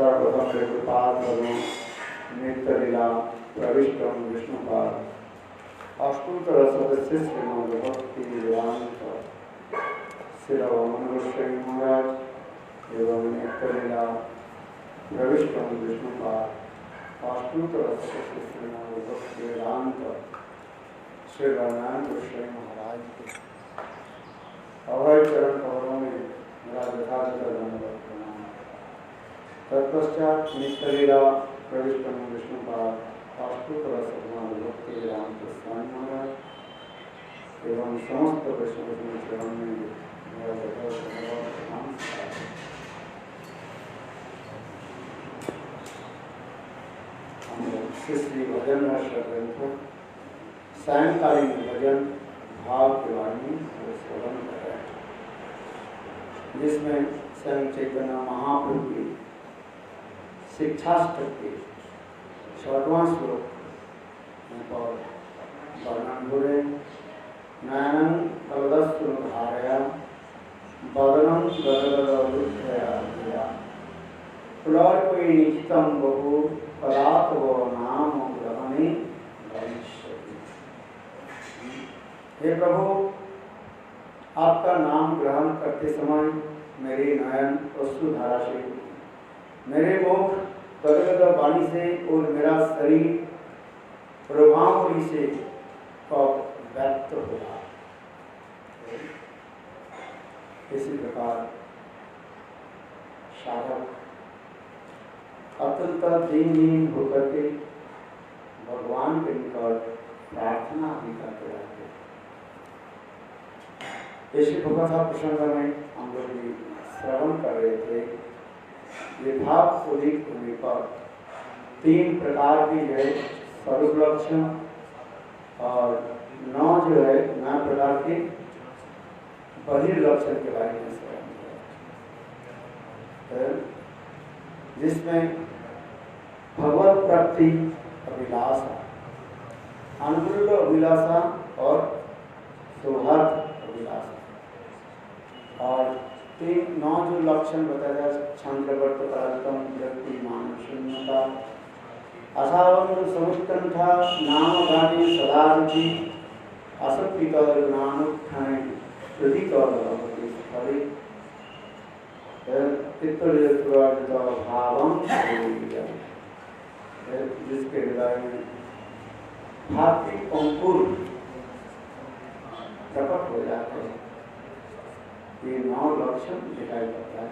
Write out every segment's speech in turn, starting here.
सर्वप्रथम कृपाल करो नित्य लीला प्रविष्टम विष्णुपाद अष्टोत्तर सदस्य श्रीमद भक्ति वेदांत श्री महाराज एवं नित्य लीला प्रविष्टम विष्णुपाद अष्टोत्तर सदस्य श्रीमद भक्ति वेदांत श्री नारायण गोस्वामी महाराज के अभय चरण कमलों में मेरा यथार्थ धन्यवाद प्रणाम। तत्पश्चात नित्य लीला प्रविष्टम विष्णुपाद अष्टोत्तर श्रीमद भक्ति वेदांत स्वामी महाराज एवं समस्त वैष्णव चरण में मेरा यथार्थ धन्यवाद प्रणाम। हम श्री भजन ग्रंथ सायंकालीन भजन भाव के बारे में श्रवण कर रहे हैं, जिसमें स्वयं चैतन्य महाप्रभु की शिक्षाष्टक के 6वां श्लोक पर वर्णन हो रहे। नयनं कलदस्सुधारया बदनं गदगदवृद्धया पुलर्पयिनिचितं बहु पदातवो नाम ग्रहणे भविष्यति। हे प्रभु, आपका नाम ग्रहण करते समय मेरे नयन अश्रुधारा से, मेरे मुख गदगद वाणी से और मेरा शरीर प्रभावली से कब व्यक्त होगा। इसी प्रकार साधक अत्यंत दीनहीन होकर के भगवान के निकट प्रार्थना भी करते रहते। इसी कथा प्रसंग में हम लोग भी श्रवण कर रहे थे। ये भाव उदित होने पर 3 प्रकार की जो है स्वरूप लक्षण और 9 जो है 9 प्रकार के बहिर्लक्षण के बारे में श्रवण किया, जिसमें भगवत प्राप्ति अभिलाषा, अनुकूल अभिलाषा और सौहार्द अभिलाषा, और 9 जो लक्षण बताया छंद्रवर्त पराजितम व्यक्ति मानव शून्यता असावंत समुत्कंठा नाम गाने सदा रुचि असक्ति ज्ञानोत्थाने प्रतीक भावम, जिसके हृदय में भाव की अंकुर प्रकट हो जाते हैं। ये 9 लक्षण दिखाई पड़ता है।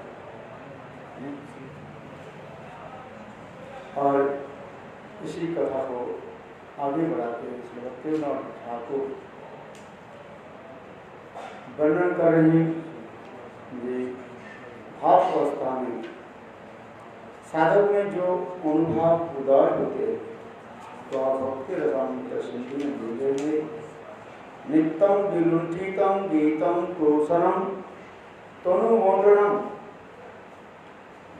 और इसी कथा को आगे बढ़ाते हुए भक्तिनाथ ठाकुर वर्णन कर रहे हैं। ये भाव अवस्था में साधक में जो अनुभव उदय होते तो भक्ति रसामृत सिंधु में बोले हुए नित्यम विलुंठितम गीतम क्रोशनम तनुमंडनम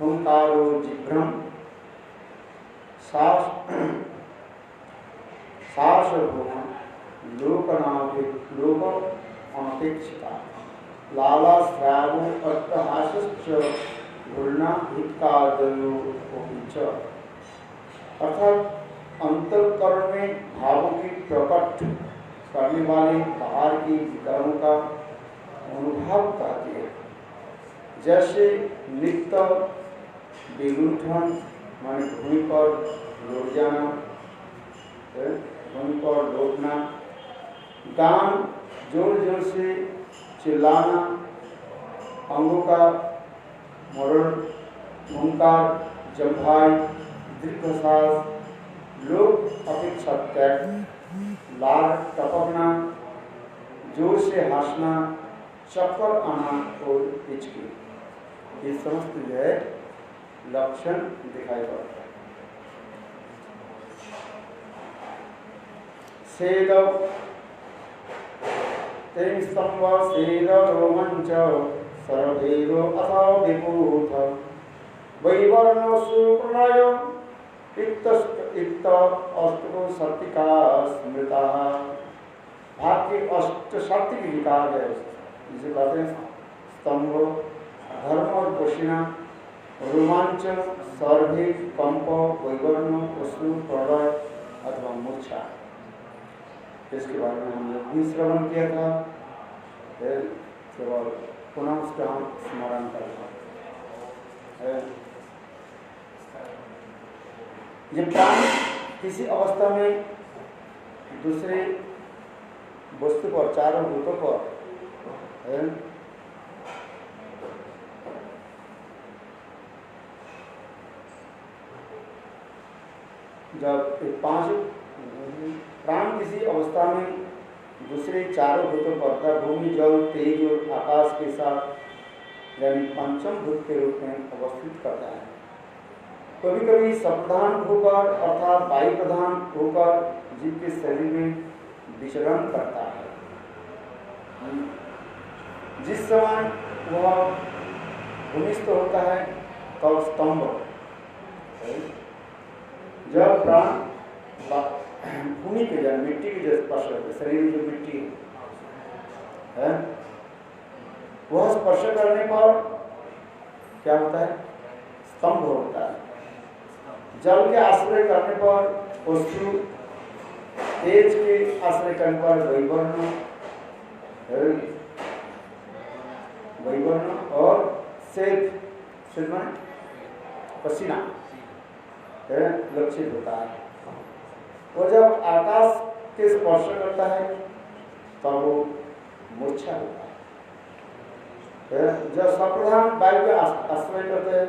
हुंकारो जिभ्रम सासभूम लोक अनपेक्षिता लाला श्रावो अट्टहासश्च घूर्णा हितकादयो च। अर्थात अंतःकरण में भावों की प्रकट करने वाले बाहर की विकारों का अनुभव करती है। जैसे नित्य विलुंठन माने भूमि पर लौट जाना, भूमि पर लौटना, गान जोर जोर से चिल्लाना, अंगों का मरण, ओंकार, जम्भाई, दीर्घश्वास, लोक अपेक्षा त्याग, लार टपकना, जोर से हंसना, चक्कर आना और हिचकी, ये समस्त जो है लक्षण दिखाई पड़ता है। सेदव तें स्तंभ सेद रोमंच सर्वेदो अथो विभूत वैवर्ण सुप्रणय इत्त अष्टको सत्तिका स्मृता। भाग के 8 सत्य की विकार है, जिसे कहते हैं स्तंभ, धर्म और पोषणा, रोमांच, सौरभेद, कंप, वैवर्ण, अश्रु, प्रलय अथवा मूर्छा, इसके बारे में हम लोग भी श्रवण किया था। केवल पुनः उसका हम स्मरण करना है। ये प्राण किसी अवस्था में दूसरे वस्तु पर, चारों भूतों पर जब पांच प्राण किसी अवस्था में दूसरे चारों भूतों पर, भूमि, जल, तेज और आकाश के साथ यानी पंचम भूत के रूप में अवस्थित करता है। कभी कभी सप्रधान होकर अर्थात वायु प्रधान होकर जीव के शरीर में विचरण करता है। जिस समय वह भूमिस्थ होता है तब स्तंभ, जब प्राण भूमि के जल, मिट्टी के जल स्पर्श करते, शरीर में जो मिट्टी है वह स्पर्श करने पर क्या होता है? स्तंभ होता है। जल के आश्रय करने पर अश्रु, तेज के आश्रय करने पर वैवर्ण और सेद पसीना लक्षित होता है। वो जब आकाश के स्पर्श करता है तब वो मूर्छा होता है। जब सप्रधान वायु के आश्रय करते हैं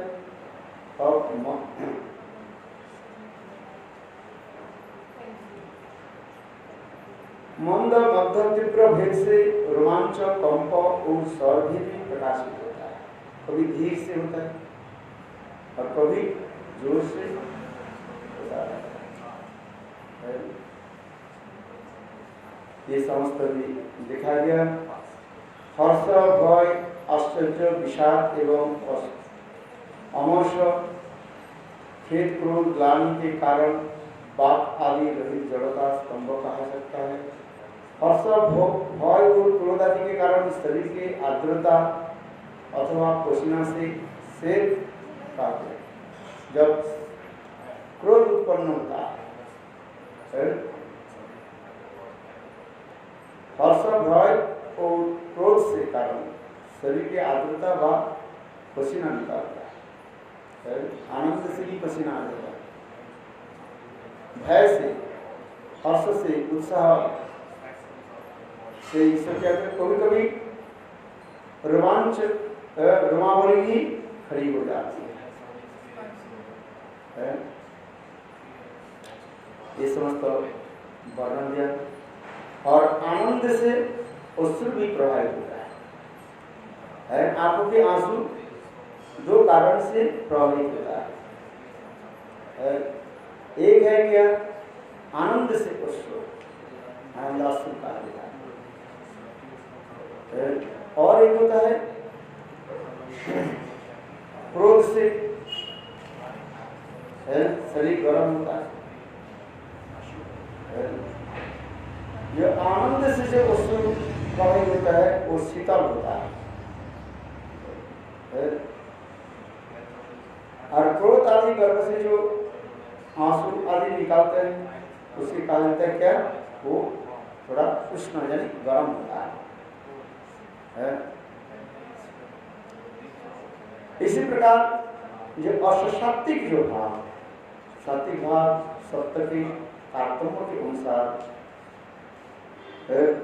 तब मंद, मध्यम, तीव्र भेद से रोमांच, कंप और सौरभेद भी प्रकाशित होता है। कभी धीरे से होता है और कभी जोर से होता है। ये समस्त भी देखा गया। हर्ष, भय, आश्चर्य, विषाद एवं अमर्ष, खेद, क्रोध, ग्लानि के कारण पाप आदि रहित जड़ता स्तंभ कहा सकता है। हर्ष, भय और क्रोध आदि के कारण शरीर के आर्द्रता अथवा पसीना से सेद कहते हैं। जब क्रोध उत्पन्न होता है, हर्ष, भय और क्रोध से कारण शरीर की आर्द्रता व पसीना निकलता है। आनंद से भी पसीना आ जाता है। भय से, हर्ष से, उत्साह से ईश्वर क्या कहते, कभी कभी रोमांच, रोमावली भी खड़ी हो जाती है। ये समस्त वर्णन दिया। और आनंद से अश्रु भी प्रभावित होता है। आंखों के आंसू दो कारण से प्रभावित होता है। एक है क्या? आनंद से अश्रु, आनंदाश्रु कहा जाता है। और एक होता है क्रोध से, शरीर गर्म होता है। जो आनंद से जो अश्रु प्रभावित होता है वो शीतल होता है। और क्रोध आदि गर्भ से जो आंसू आदि निकालते हैं उसके कहा जाता है क्या? वो थोड़ा उष्ण यानी गर्म होता है। इसी प्रकार ये असात्विक जो भाव, सात्विक भाव सप्तकी तारतम्य के अनुसार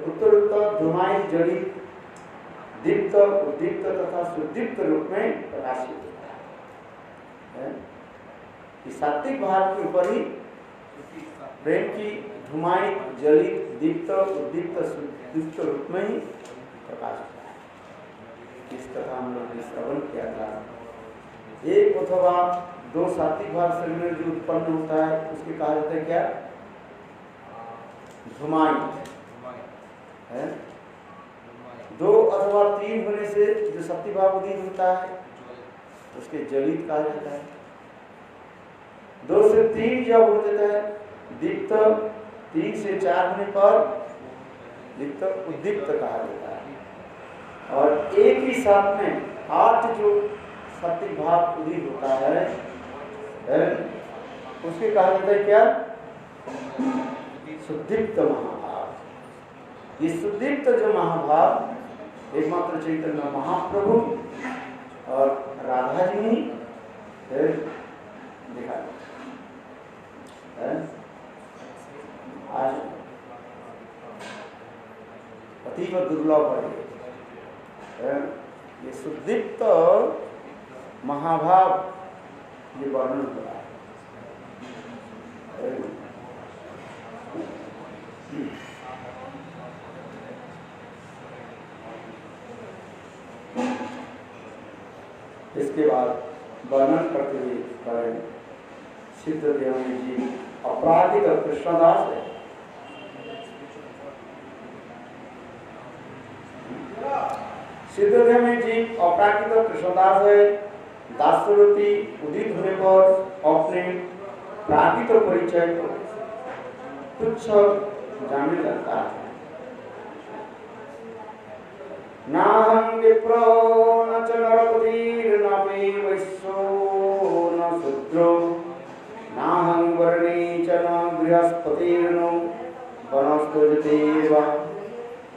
उत्तर धुमायित, जड़ित, दीप्त, उद्दीप्त तथा सुदीप्त रूप में प्रकाशित होता है। इस सात्विक भाव के ऊपर ही प्रेम की धुमायित, जलित, दीप्त, उद्दीप्त, सुदीप्त रूप में ही प्रकाश होता है। इस तरह हम लोग ने श्रवण किया था। एक अथवा दो सात्विक भाव शरीर में जो उत्पन्न होता है उसके कहा जाता है क्या? धुमायित है। दो अथवा तीन होने से जो शक्ति भाव उदित होता है उसके जलित कहा जाता है। दो से तीन जब हो जाता है दीप्त, तीन से चार होने पर दीप्त, उद्दीप्त कहा जाता है। और एक ही साथ में 8 जो सात्विक भाव उदित होता है उसके कहा जाता है क्या? सुदीप्त महाभाव। ये सुदीप्त जो महाभाव एकमात्र चैतन्य महाप्रभु और राधा जी ने दिखा। आज अतीव दुर्लभ है ये सुदीप्त महाभाव, ये वर्णन हो रहा है। इसके बाद वर्णन करते हुए करें सिद्ध देवनी जी अपराधिक कृष्णदास है। सिद्ध देवनी जी अपराधिक कृष्णदास है। दासवृत्ति उदित होने पर अपने प्राकृत परिचय को तुच्छ जानने लगता है। नाहं विप्रो न च नरपतिर्न वै वैश्यो न शूद्रो नाहं वर्णी च न गृहस्पतिर्न वनस्पतिर्वा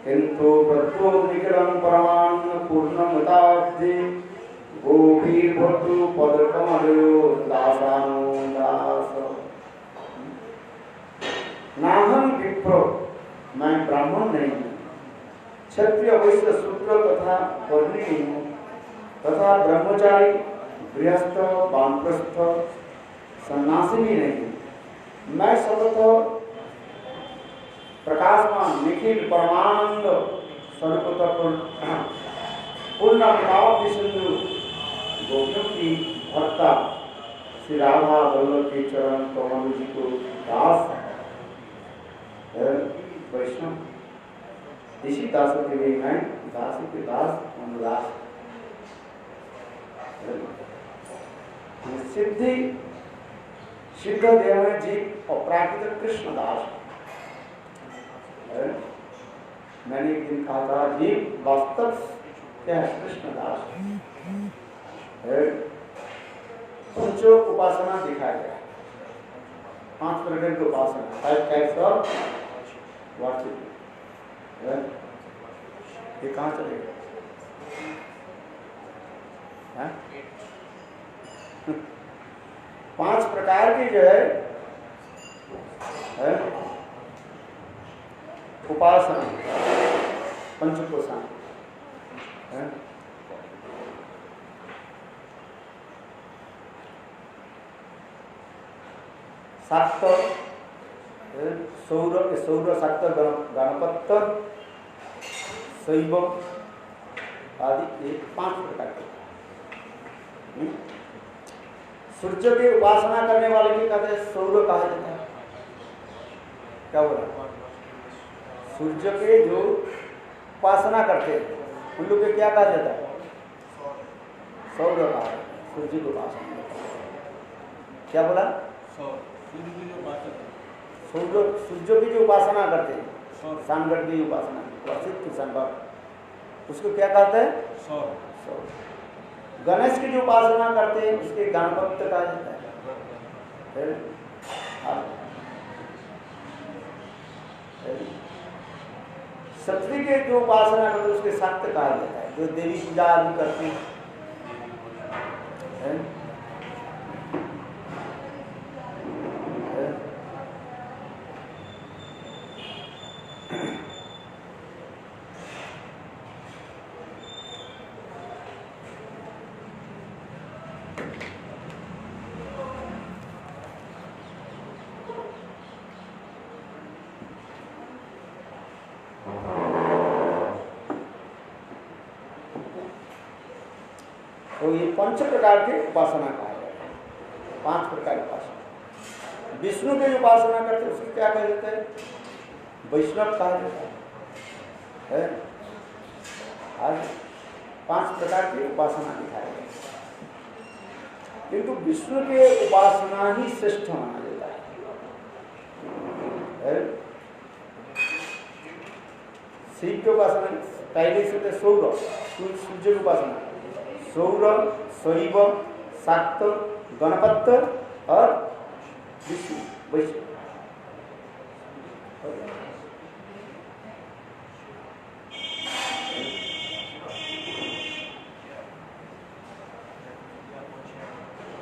किन्तु प्रत्योनिखिलं परमान्न पूर्णमताब्धि गोपीर्भवतु पदकमलयो दासानो दास। नाहं विप्रो, मैं ब्राह्मण नहीं हूँ, क्षत्रिय वैश्य शूद्र तथा वर्णी नहीं हूँ, तथा ब्रह्मचारी गृहस्थ वानप्रस्थ सन्यासी भी नहीं हूँ। मैं सर्वतः प्रकाशमान निखिल परमानंद सर्वतः पूर्णमिताब्धि सिंधु गोपियों की भक्ता श्री राधा वल्लभ के चरण कमल जी को दास वैष्णव, इसी दास के लिए मैं दास के दास अनुदास। सिद्धि सिद्ध देव जी अपराकृत कृष्णदास। मैंने एक दिन कहा था जी वास्तव क्या है? कृष्णदास। पंचो उपासना दिखाया गया, 5 प्रकार की उपासना, 5 टाइप्स ऑफ वर्शिप। ये कहाँ चलेगा? 5 प्रकार की जो है उपासना, पंचकोशान। शाक्त सौर शाक्त गणपत शैव आदि, ये 5 प्रकार के। सूर्य की उपासना करने वाले की कहते हैं सौर कहा जाता है। क्या बोला? सूर्य के जो उपासना करते हैं उन लोग के क्या कहा जाता है? सौर कहा जाता है। सूर्य की उपासना क्या बोला? सूर्य की जो उपासना करते हैं, सानगढ़ की उपासना, प्रसिद्ध संभव, उसको क्या कहते हैं? सौर। गणेश की जो उपासना करते हैं उसके गणपत कहा जाता है। क्षत्रिय के जो उपासना करते हैं उसके शाक्त कहा जाता है, जो देवी पूजा आदि करते हैं। तो ये 5 प्रकार की उपासना कहा जाता है। 5 प्रकार की उपासना। विष्णु की उपासना करते हैं उसको क्या कहा जाता है? वैष्णव कहा जाता है। आज 5 प्रकार की उपासना दिखाई गई, किंतु विष्णु के उपासना ही श्रेष्ठ माना जाता है। शिव की उपासना पहले से सूर्य की उपासना, सौर, शैव, शाक्त, गणपत और विष्णु वैष्णव।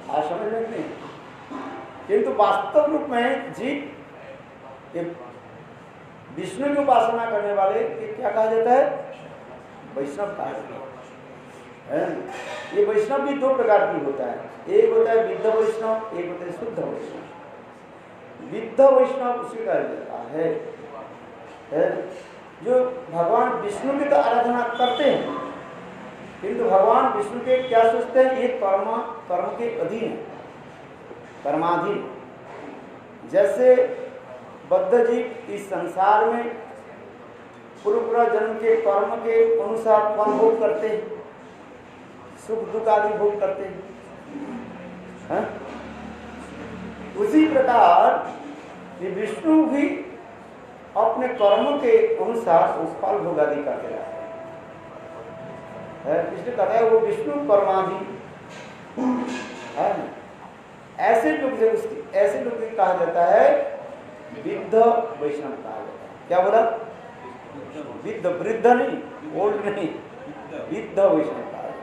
आज समझ में नहीं, किंतु वास्तव रूप में जीव विष्णु की उपासना करने वाले क्या कहा जाता है? वैष्णव कहा जाता है। ये वैष्णव भी दो प्रकार की होता है, एक होता है विद्ध वैष्णव, एक होता है शुद्ध वैष्णव। विद्ध वैष्णव उसी कहा जाता है जो भगवान विष्णु की तो आराधना करते हैं, किंतु भगवान विष्णु के क्या सोचते हैं? ये कर्म के अधीन है, कर्माधीन। जैसे बद्ध जीव इस संसार में पूर्व जन्म के कर्म के अनुसार फल भोग करते हैं, सुख दुख आदि भोग करते हैं। उसी प्रकार ये विष्णु भी अपने कर्म के अनुसार उस फल भोग आदि करते रहते हैं। इसलिए कहता है वो विष्णु कर्माधीन है। ऐसे लोग से उसकी ऐसे लोग को कहा जाता है विद्ध वैष्णव कहा जाता है। क्या बोला? विद्ध, वृद्ध नहीं, ओल्ड नहीं, विद्ध वैष्णव कहा जाता है।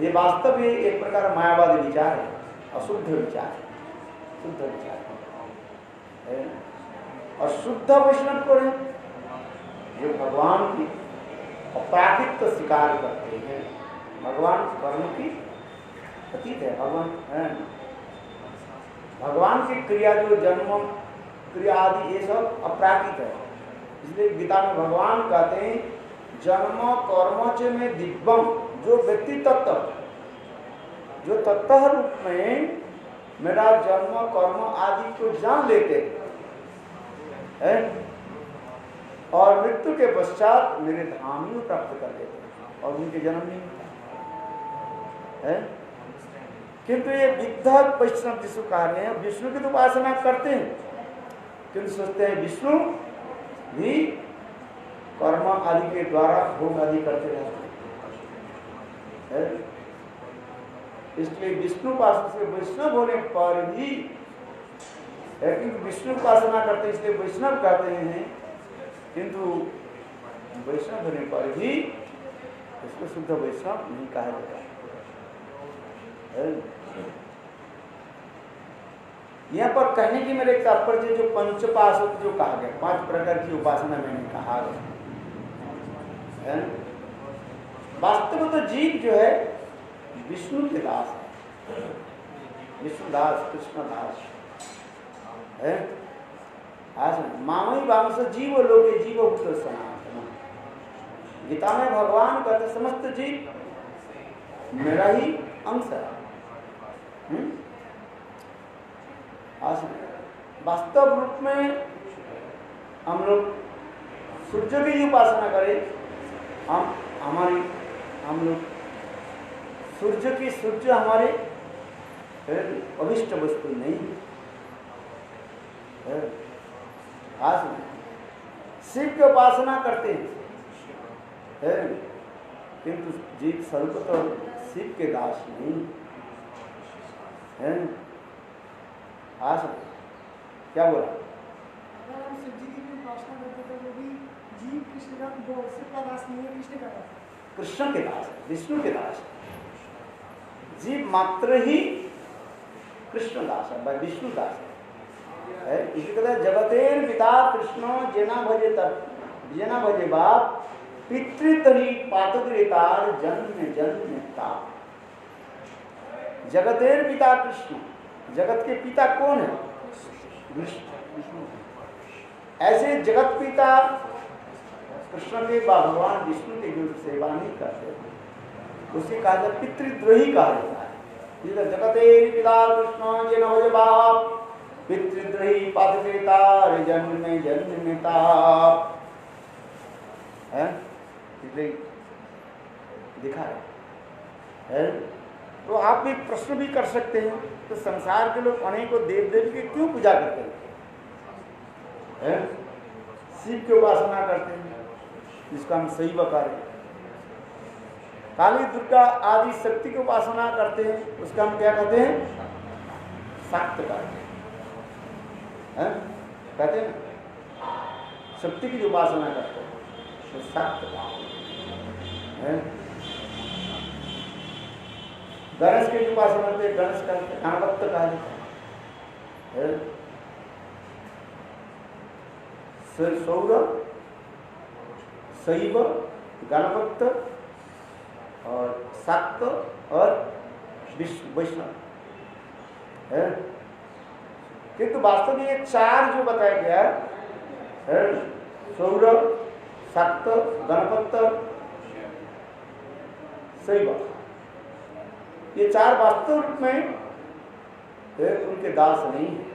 ये वास्तव में एक प्रकार मायावादी विचार है, अशुद्ध विचार है, शुद्ध विचार है। और शुद्ध वैष्णव कौन है? जो भगवान की अपराकृत स्वीकार करते हैं, भगवान कर्म की अतीत है। भगवान की क्रिया जो जन्म क्रिया आदि ये सब अपराकृत है। इसलिए गीता में भगवान कहते हैं जन्म कर्म च में दिव्यम, जो व्यक्ति तत्व जो तत्व रूप में मेरा जन्म कर्म आदि को जान लेते हैं और मृत्यु के पश्चात मेरे धाम ही प्राप्त कर लेते हैं और उनके जन्म नहीं होता है। किंतु ये विद्ध वैष्णव जिसको कहा गया है, विष्णु की तो उपासना करते हैं, किंतु सोचते हैं विष्णु भी कर्म आदि के द्वारा भोग आदि करते रहते हैं। इसलिए विष्णु उपासना से वैष्णव होने पर भी, विष्णु उपासना करते हैं इसलिए वैष्णव कहते हैं, किंतु वैष्णव होने पर भी इसको शुद्ध वैष्णव नहीं कहा जाता। यहाँ पर कहने की मेरे तात्पर्य जो पंचपाशक जो कहा गया, 5 प्रकार की उपासना मैंने कहा है। वास्तव में तो जीव जो है विष्णु के दास है, विष्णुदास, कृष्णदास है। आज मामई वांश जीव लोके जीव भूत सनातन। गीता में भगवान कहते समस्त जीव मेरा ही अंश है। आज वास्तव रूप में हम लोग सूर्य की उपासना करें, हम लोग सूर्य हमारे अभिष्ट वस्तु नहीं है। आज शिव की उपासना करते हैं, किंतु जीव सर्वतः शिव के दास नहीं है। आज क्या बोला? अगर हम शिव जी की उपासना करते तो वो भी जीव कृष्ण का दास नहीं है, कृष्ण का दास है। कृष्ण के दास है, विष्णु के दास है। जीव मात्र ही कृष्ण दास है, विष्णु दास है। इसी कहते जगतेर पिता कृष्ण जेना भजे बाप पितृतरी पातुग्रेतार जन्म जन्म ताप। जगतेर पिता कृष्ण, जगत के पिता कौन है? विष्णु। ऐसे जगत पिता कृष्ण के भगवान विष्णु की जो सेवा नहीं करते उसे कहा जाता पितृद्रोही कहा जाता है। जगतेर पिता कृष्ण जेना भजे बाप पितृद्रोही पातुग्रेतार जन्म जन्म ताप है। दिखा है। तो आप भी प्रश्न भी कर सकते हैं, तो संसार के लोग अनेकों देव देवी की क्यों पूजा करते हैं? शिव की उपासना करते हैं, जिसका हम सही बता रहे काली दुर्गा आदि शक्ति की उपासना करते हैं, उसका हम क्या कहते हैं? शाक्त कहते हैं, कहते हैं ना, शक्ति की जो उपासना करते हैं तो शाक्त है। गणेश की जो उपासना करते हैं, गणेश कहते हैं, गणपत कहा जाता है। सौर, शैव, गणपत और शाक्त और वैष्णव है। किंतु वास्तव में ये चार जो बताया गया है, सौर, शाक्त, गणपत, शैव, ये चार वास्तव रूप में उनके दास नहीं है।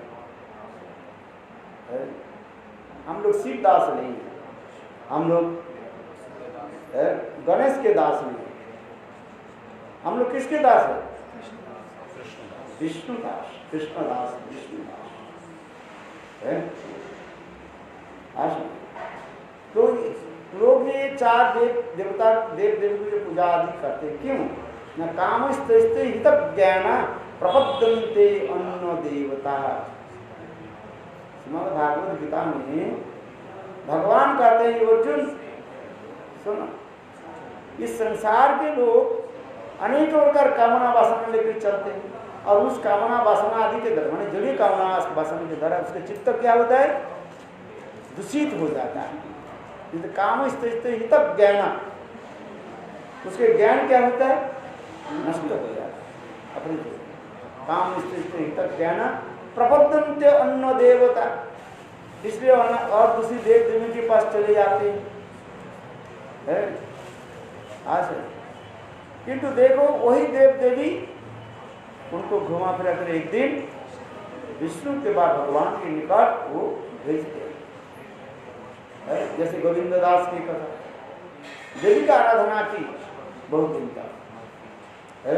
हम लोग शिव दास नहीं है, हम लोग गणेश के दास नहीं है, हम लोग किसके दास है? विष्णु दास, कृष्ण दास, विष्णु दास है। तो लोग ये चार देवता देव देवी की पूजा आदि करते हैं, क्यों? न काम स्थित हित ज्ञान प्रपद्यन्ते अन्य देवता। श्रीमद् भागवत गीता में भगवान कहते हैं, अर्जुन सुनो, इस संसार के लोग अनेक प्रकार कामना वासना लेकर चलते हैं, और उस कामना वासना आदि के द्वारा, माने जड़ी कामना वासना के द्वारा उसके चित्त क्या होता है? दूषित हो जाता है। काम स्थित हित ज्ञान, उसके ज्ञान क्या होता है? नष्ट हो जाता है अपने काम स्थित हित ज्ञान प्रपद्यन्ते अन्य देवता, इसलिए और दूसरी देव देवी के पास चले जाते हैं। आज किंतु देखो वही देव देवी उनको घुमा फिरा कर एक दिन विष्णु के बाद भगवान के निकट वो भेजते हैं। जैसे गोविंद दास की कथा, देवी का आराधना की बहुत दिन तक है,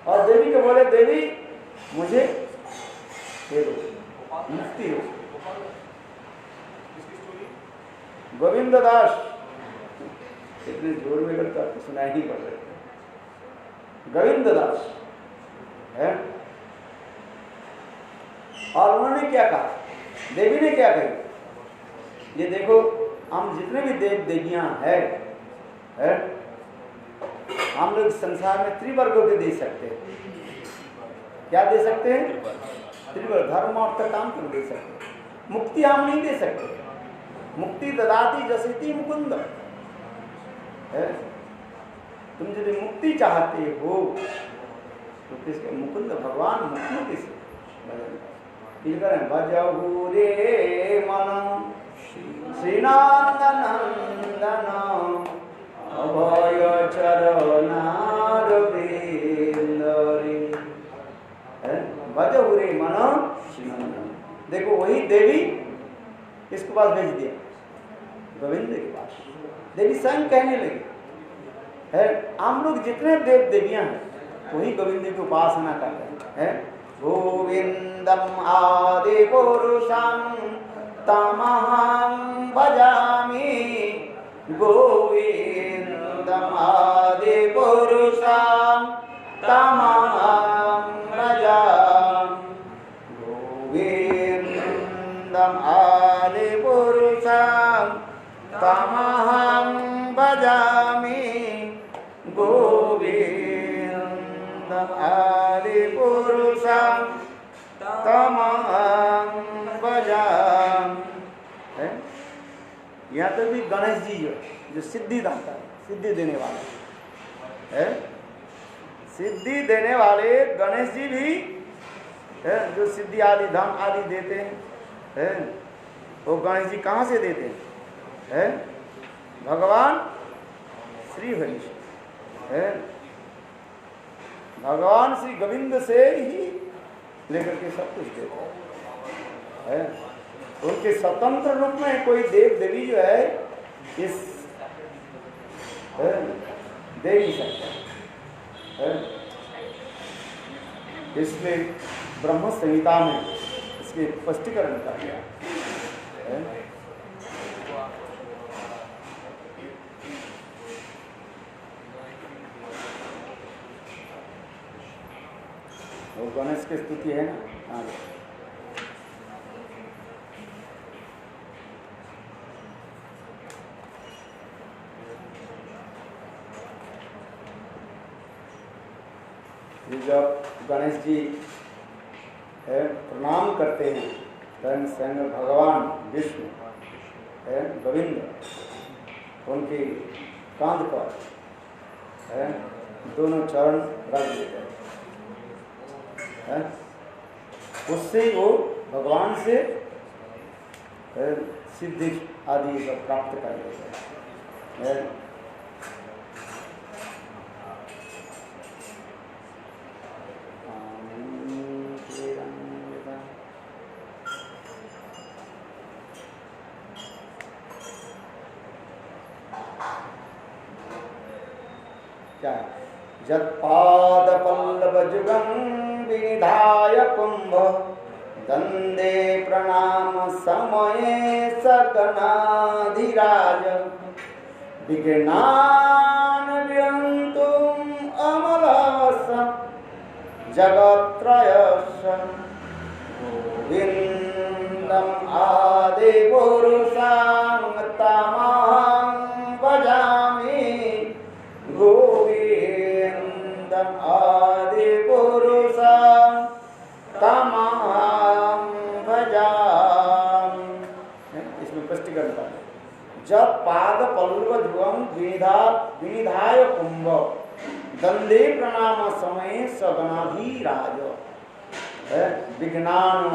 और देवी को बोले, देवी मुझे दे दो, मुक्ति हो। गोविंद दास इतने जोर में करता तो सुनाई नहीं पड़ रहे। गोविंद दास है, और उन्होंने क्या कहा? देवी ने क्या कही? ये देखो, हम जितने भी देव देवियां है, हम लोग संसार में त्रिवर्गों के दे सकते हैं। क्या दे सकते हैं? त्रिवर्ग, धर्म अर्थ काम को दे सकते हैं। मुक्ति हम नहीं दे सकते। मुक्ति ददाति जसति मुकुंद है। तुम यदि मुक्ति चाहते हो तो किसके? मुकुंद भगवान मुक्ति किसे भजहु रे मन श्रीनाथ नंदन अभय चरणार बिंदरी। भजहु रे मन श्रीनंदन। देखो वही देवी किसके पास भेज दिया? गोविंद के पास। देवी स्वयं कहने लगी है, हम लोग जितने देव देवियां हैं वही गोविंद की उपासना करते हैं। गोविंदम आदि पुरुषं तमहं भजामि, गोविंदम आदि पुरुषं तमहं भजामि, गोविंदम आदि पुरुषं तमहं भजामि, गोविंदम आदि पुरुषं तमहं भजामि। यहाँ तो भी गणेश जी जो सिद्धिदाता है, सिद्धि देने वाले है, सिद्धि देने वाले गणेश जी भी है, जो सिद्धि आदि धन आदि देते हैं, वो गणेश जी कहाँ से देते हैं? भगवान श्री हरि है, भगवान श्री गोविंद से ही लेकर के सब कुछ देते हैं। उनके स्वतंत्र रूप में कोई देव देवी जो है इस दे नहीं सकता। इसलिए ब्रह्म संहिता में इसके स्पष्टीकरण कर दिया है। वो गणेश की स्तुति है ना। हाँ, जब गणेश जी प्रणाम करते हैं स्वयं भगवान विष्णु गोविंद उनके कांध पर दोनों चरण रख देते हैं, उससे वो भगवान से सिद्धि आदि सब प्राप्त कर लेते हैं। क्या जत्पादपल्लवजुगं विनिधाय कुंभ दंदे प्रणाम समये सकनाधिराज विघ्नान् व्यन्तुम् अमलस जगत्त्रयस्य गोविन्दम् आदिपुरुषं तमहं भजामि गोविन्दम् आदिपुरुषं तमहं भजामि। इसमें स्पष्टीकरण था जब पाद पल्लव ध्रुवं विनिधाय कुंभ दंदे प्रणाम समय सगनाधिराज विघ्नान्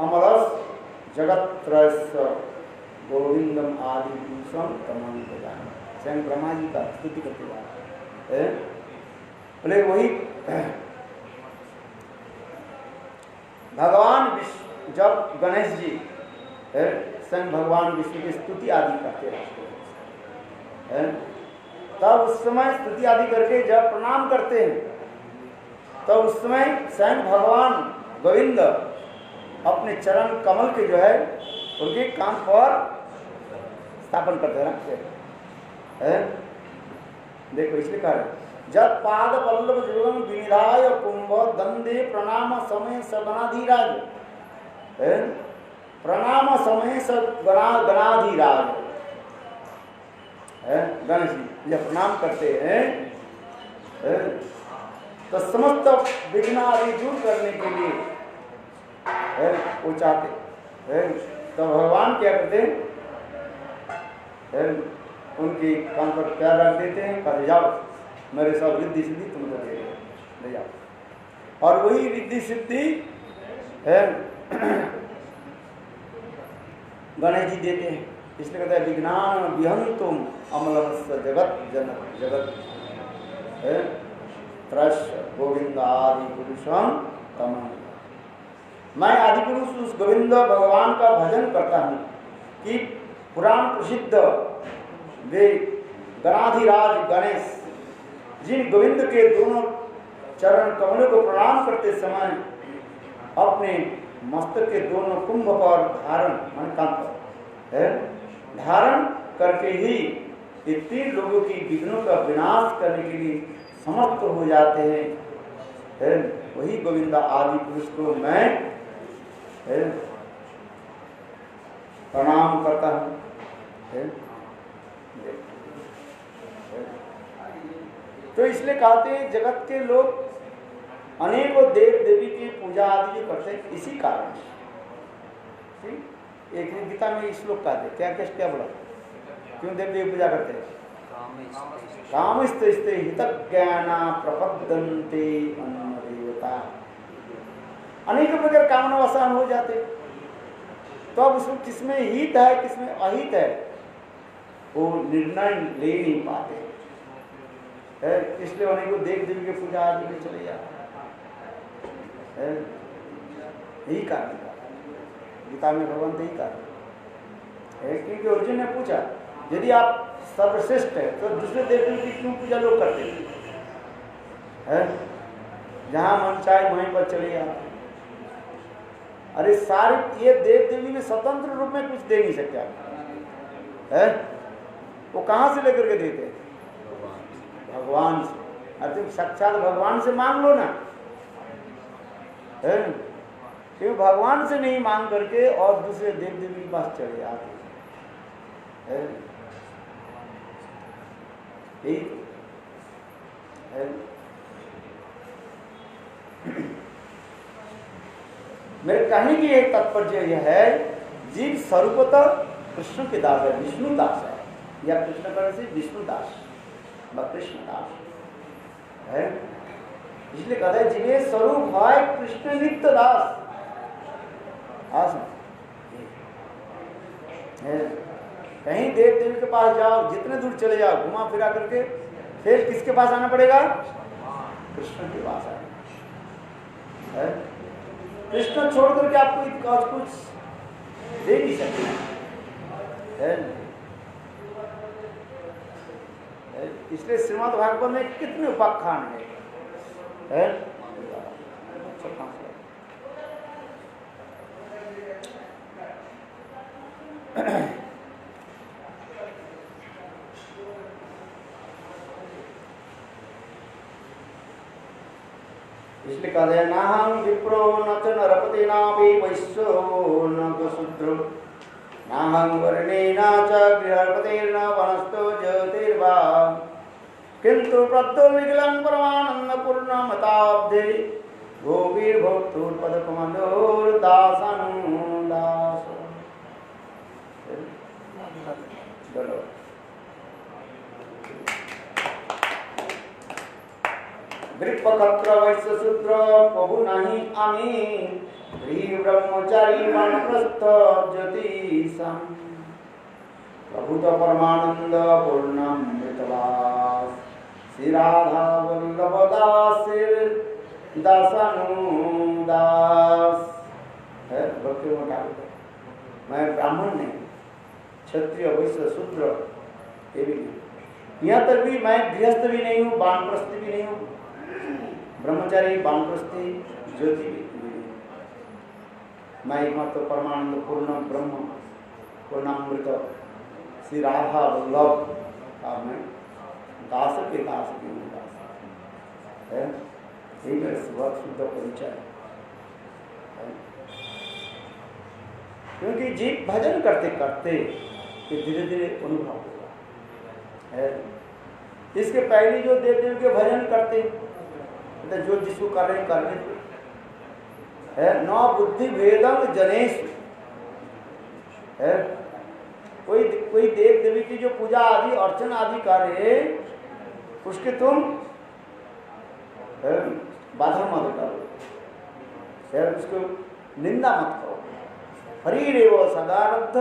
अमलस जगत्त्रयस्य गोविंदम आदि पुरुषम तमहं भजामि। स्वयं ब्रह्मा जी का स्तुति करते हैं। बोले वही भगवान विष्णु जब गणेश जी स्वयं भगवान विष्णु की स्तुति आदि करते रहते हैं, तब उस समय स्तुति आदि करके जब प्रणाम करते हैं तब उस समय स्वयं भगवान गोविंद अपने चरण कमल के जो है उनके कान पर स्थापन करते रखते हैं। देखो इसलिए कह रहे जब पाद पल्लव जुगं विनिधाय कुंभ दंदे प्रणाम समय सगनाधिराज प्रणाम समय सगनाधिराज गणेश जी जब प्रणाम करते हैं तो समस्त विघ्न आदि दूर करने के लिए वो चाहते तो भगवान क्या करते हैं उनकी कान पर प्यार रख देते हैं, कहते जाओ मेरे सब रिद्धि सिद्धि तुमको दे जाओ। और वही रिद्धि सिद्धि गणेश जी देते हैं। इसलिए कहते हैं विघ्नान् विहन्तुम् अमलस्य जगत जनक जगत त्रस्य गोविंद आदि पुरुषम तमहं। मैं आदि पुरुष उस गोविंद भगवान का भजन करता हूँ कि पुराण प्रसिद्ध वे गणाधिराज गणेश जिन गोविंद के दोनों चरण कमलों को प्रणाम करते समय अपने मस्तक के दोनों कुंभ पर धारण करके ही ये तीन लोगों की विघ्नों का विनाश करने के लिए समर्थ हो जाते हैं। वही गोविंदा आदि पुरुष को मैं प्रणाम करता हूँ। तो इसलिए कहते हैं जगत के लोग अनेकों देव देवी की पूजा आदि करते हैं इसी कारण। एक गीता में श्लोक कहते क्या बोला क्यों देव देवी पूजा करते हैं? कामस्ते हितज्ञाना प्रपद्यन्ते अन्य देवता। अनेक प्रकार कामना आसान हो जाते तो अब उसमें किसमें हित है किसमें अहित है वो निर्णय ले नहीं पाते। इसलिए अनेकों देव देवी की पूजा आदि में चले जाते यही कारण गीता में भगवान यही कारण क्योंकि अर्जुन ने पूछा यदि आप सर्वश्रेष्ठ है तो दूसरे देव देवी की क्यों पूजा लोग करते हैं? जहां मन चाहे वहीं पर चले जाते। अरे सारे ये देव देवी में स्वतंत्र रूप में कुछ दे नहीं सकते आप है? वो कहां से लेकर के देते हैं? भगवान से। अब तुम साक्षात भगवान से मांग लो ना, है? क्यों भगवान से नहीं मांग करके और दूसरे देव देवी के पास चले जाते हैं? यही है। मेरे कहने की एक तात्पर्य यह है, जीव स्वरूपतः कृष्ण के दास है, विष्णु दास है, या कृष्ण कर्ण से विष्णु दास व कृष्ण दास है। इसलिए कहते हैं जिन्हें स्वरूप है कृष्ण नित्य दास। कहीं देव देवी के पास जाओ, जितने दूर चले जाओ, घुमा फिरा करके फिर किसके पास आना पड़ेगा? कृष्ण के पास आना है। कृष्ण छोड़ करके आपको कुछ दे नहीं सकते है। इसलिए श्रीमद् भागवत में कितने उपाख्यान है? इसलिए कहते हैं नाहं विप्रो न च नरपति नापि वैश्यो न शूद्रो नाहं वर्णेन च गृहपतिर्न वनस्थो ज्योतिर्वा किन्तु प्रद्योन्निखिलं परमानन्दपूर्णमताब्धे गोपीर्भक्तोर्पदकमलोर्दासानुदास। गृहपत्र वैश्य शूद्र प्रभु नहीं आमी गृह ब्रह्मचारी वानप्रस्थ ज्योतिषं प्रभुत परमानंद पूर्णमृतवास श्री राधा वल्लभ दासानुदास है। भक्ति में क्या होता है? मैं ब्राह्मण नहीं, क्षत्रिय वैश्य शूद्र ये भी नहीं, यहाँ तक भी मैं गृहस्थ भी नहीं हूँ, वानप्रस्थ भी नहीं हूँ, ब्रह्मचारी वानप्रस्थी ज्योति भी नहीं। मैं एकमात्र परमानंद पूर्ण ब्रह्म पूर्णामृत श्री राधा वल्लभ का मैं दास के दास की हूँ, दास है। यही मेरा शुद्ध परिचय है। क्योंकि जीव भजन करते करते ये धीरे धीरे अनुभव होगा है। इसके पहले जो देव देव के भजन करते तो जो जिसको कर रहे करने है, न बुद्धि भेदम जनेश है। कोई देव देवी की जो पूजा आदि अर्चना आदि कर रहे उसके तुम बाधा मत करो, उसको निंदा मत करो। हरिरेव सदारब्ध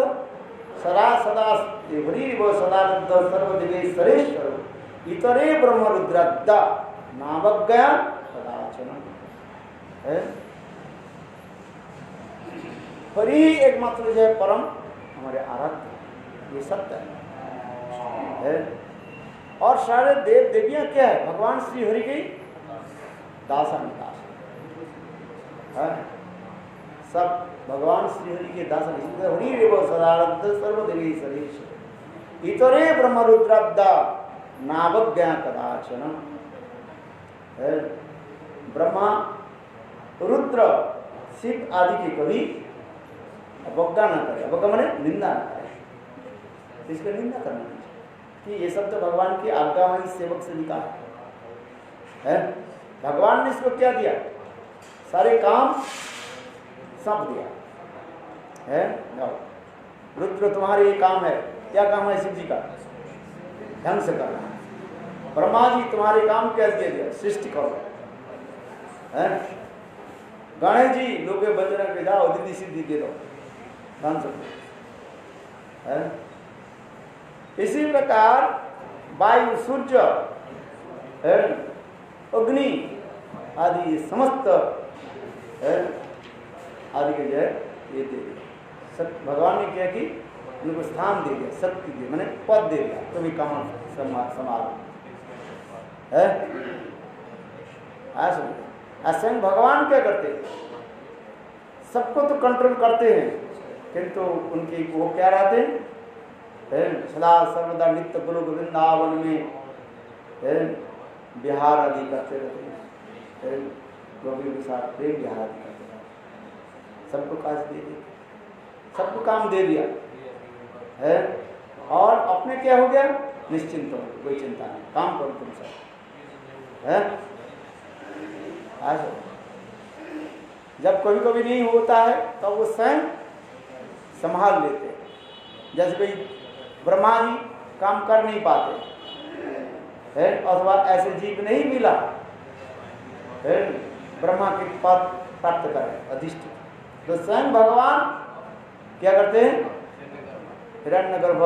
सदा सदा हरिरेव सदारब्ध सर्वदेवे सरेश्वर इतरे ब्रह्म रुद्रद्दा नावज्ञा सदाचन है। हरि एकमात्र जो है परम हमारे आराध्य, ये सत्य है। और सारे देव देवियां क्या है? भगवान श्री हरि की दासानुदास है। सब भगवान श्री हरि के दास हरि रेव सदारब्ध सर्वदेवी सरेश इतरे ब्रह्म रुद्रब्दा नावज्ञा कदाचन है। ब्रह्मा रुद्र शिव आदि के कभी अवज्ञा न करे, अवज्ञा माने निंदा न करे, इसको निंदा करना चाहिए कि ये सब तो भगवान की आज्ञा में सेवक से निकाल है। भगवान ने इसको क्या दिया? सारे काम सब दिया है। रुद्र तुम्हारे ये काम है, क्या काम है शिव जी का? ढंग से करना। ब्रह्मा जी तुम्हारे काम क्या दिया? सृष्टि करो है। गणेश जी लोग बजरंग के जाओ दीदी सिद्धि दे दो, ढंग से है। इसी प्रकार वायु सूर्य है, अग्नि आदि समस्त है आदि के जो है ये दे दिया। भगवान ने क्या कि उनको स्थान दे दिया, शक्ति दे मैंने पद दे दिया, तो भी कमान संभाल है। ऐसे भगवान क्या करते? सबको तो कंट्रोल करते हैं, किंतु उनकी वो क्या रहते हैं? सदा सर्वदा नित्य गुरु वृंदावन में है, विहार आदि करते रहते हैं, फिर गोपियों के साथ प्रेम विहार आदि करते रहते, सबको काज दे दिया, सबको काम दे दिया है, और अपने क्या हो गया, निश्चिंत हो, कोई चिंता नहीं, काम करो तुम सब है। आज जब कभी कभी नहीं होता है तो वो स्वयं संभाल लेते हैं। जैसे कोई ब्रह्मा जी काम कर नहीं पाते है, अथवा ऐसे जीव नहीं मिला है ब्रह्मा के पद प्राप्त करें अधिष्ठित, तो स्वयं भगवान क्या करते हैं, हिरण्यगर्भ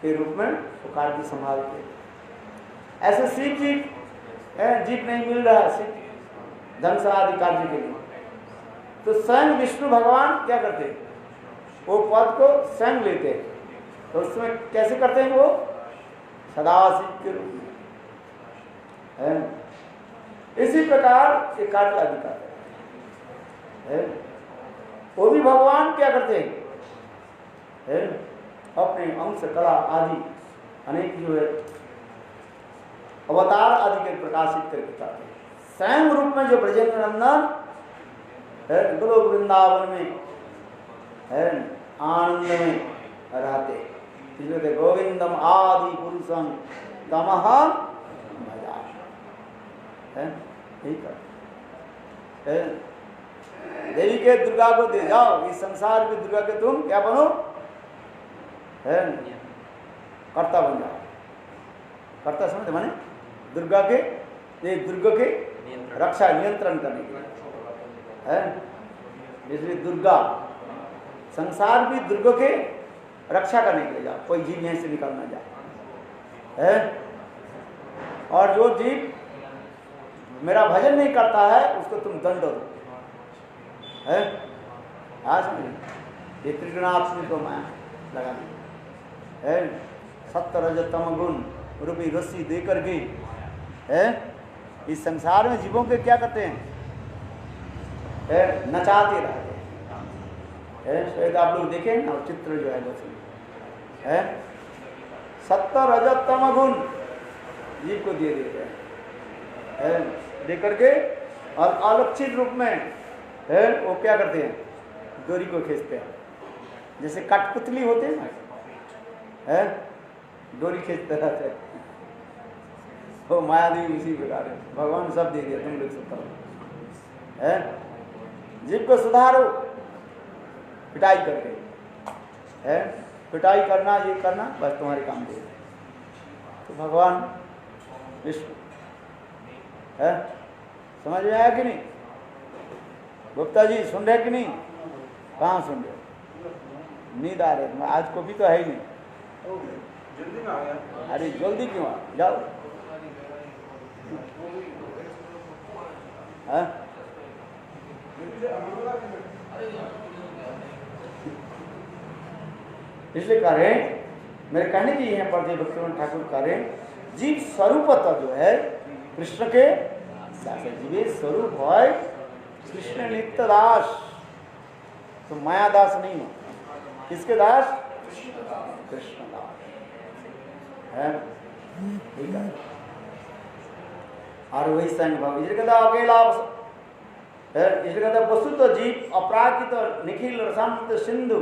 के रूप में वो कार्य संभालते हैं। ऐसे सीख जीप नहीं मिल रहा है धन आदि कार्य के लिए, तो स्वयं विष्णु भगवान क्या करते हैं, वो पद को स्वयं लेते हैं। तो उसमें कैसे करते हैं, वो सदाशिव के रूप में है। इसी प्रकार ये कार्य आदि करते हैं, वो भी भगवान क्या करते हैं, अपने अंश कला आदि अनेक जो है अवतार आदि के प्रकाशित करके करते हैं। स्वयं रूप में जो ब्रजेंद्र नंदन है गोलोक वृंदावन में है आनंद में रहते, इसलिए गोविंदम आदि पुरुषम तमह मजा है, यही कर देवी के दुर्गा को दे जाओ, इस संसार की दुर्गा के तुम क्या बनो है, कर्ता बन जाओ। कर्ता समझ माने दुर्गा के, ये दुर्गा के रक्षा नियंत्रण करने के लिए है, इसलिए दुर्गा संसार भी दुर्गा के रक्षा करने के लिए जाओ, कोई जीव यहीं से निकल ना जाए है। और जो जीव मेरा भजन नहीं करता है उसको तुम दंड दो है। आज ये त्रिगुणात्मक को माया लगा दी है, सत्य रज तम गुण रूपी रस्सी दे करके है इस संसार में जीवों के क्या करते हैं, नचाते रहते हैं। शायद आप लोग देखें ना चित्र जो है बस है, सत्य रजत तम गुण जीव को दे देते हैं, दे करके और अलक्षित रूप में है वो क्या करते हैं, डोरी को खींचते हैं, जैसे कठपुतली होते हैं ना है, डोरी खींचते रहते हैं। वो माया देवी उसी प्रकार है, भगवान सब दे दिया, तुम लोग सब करो है। जीव को सुधारो पिटाई करके है, पिटाई करना ये करना बस तुम्हारे काम दे। तो भगवान विष्णु है, समझ में आया कि नहीं? गुप्ता जी सुन रहे कि नहीं? कहाँ सुन रहे? नींद आ रही, आज को भी तो है ही नहीं। जल्दी में आ गया। अरे जल्दी क्यों आ जाओ है? इसलिए कह रहे मेरे कहने की यहाँ पर भक्तिवंत ठाकुर कह रहे जीव स्वरूपतः जो है कृष्ण के दास है, जीव स्वरूप है कृष्ण नित्य दास, तो माया दास नहीं हो, किसके दास? कृष्ण दास है, ठीक है। और वही संग भाव इसलिए कहता अकेला है, इसलिए कहता वस्तु तो जीव अपराकित निखिल रसामृत सिंधु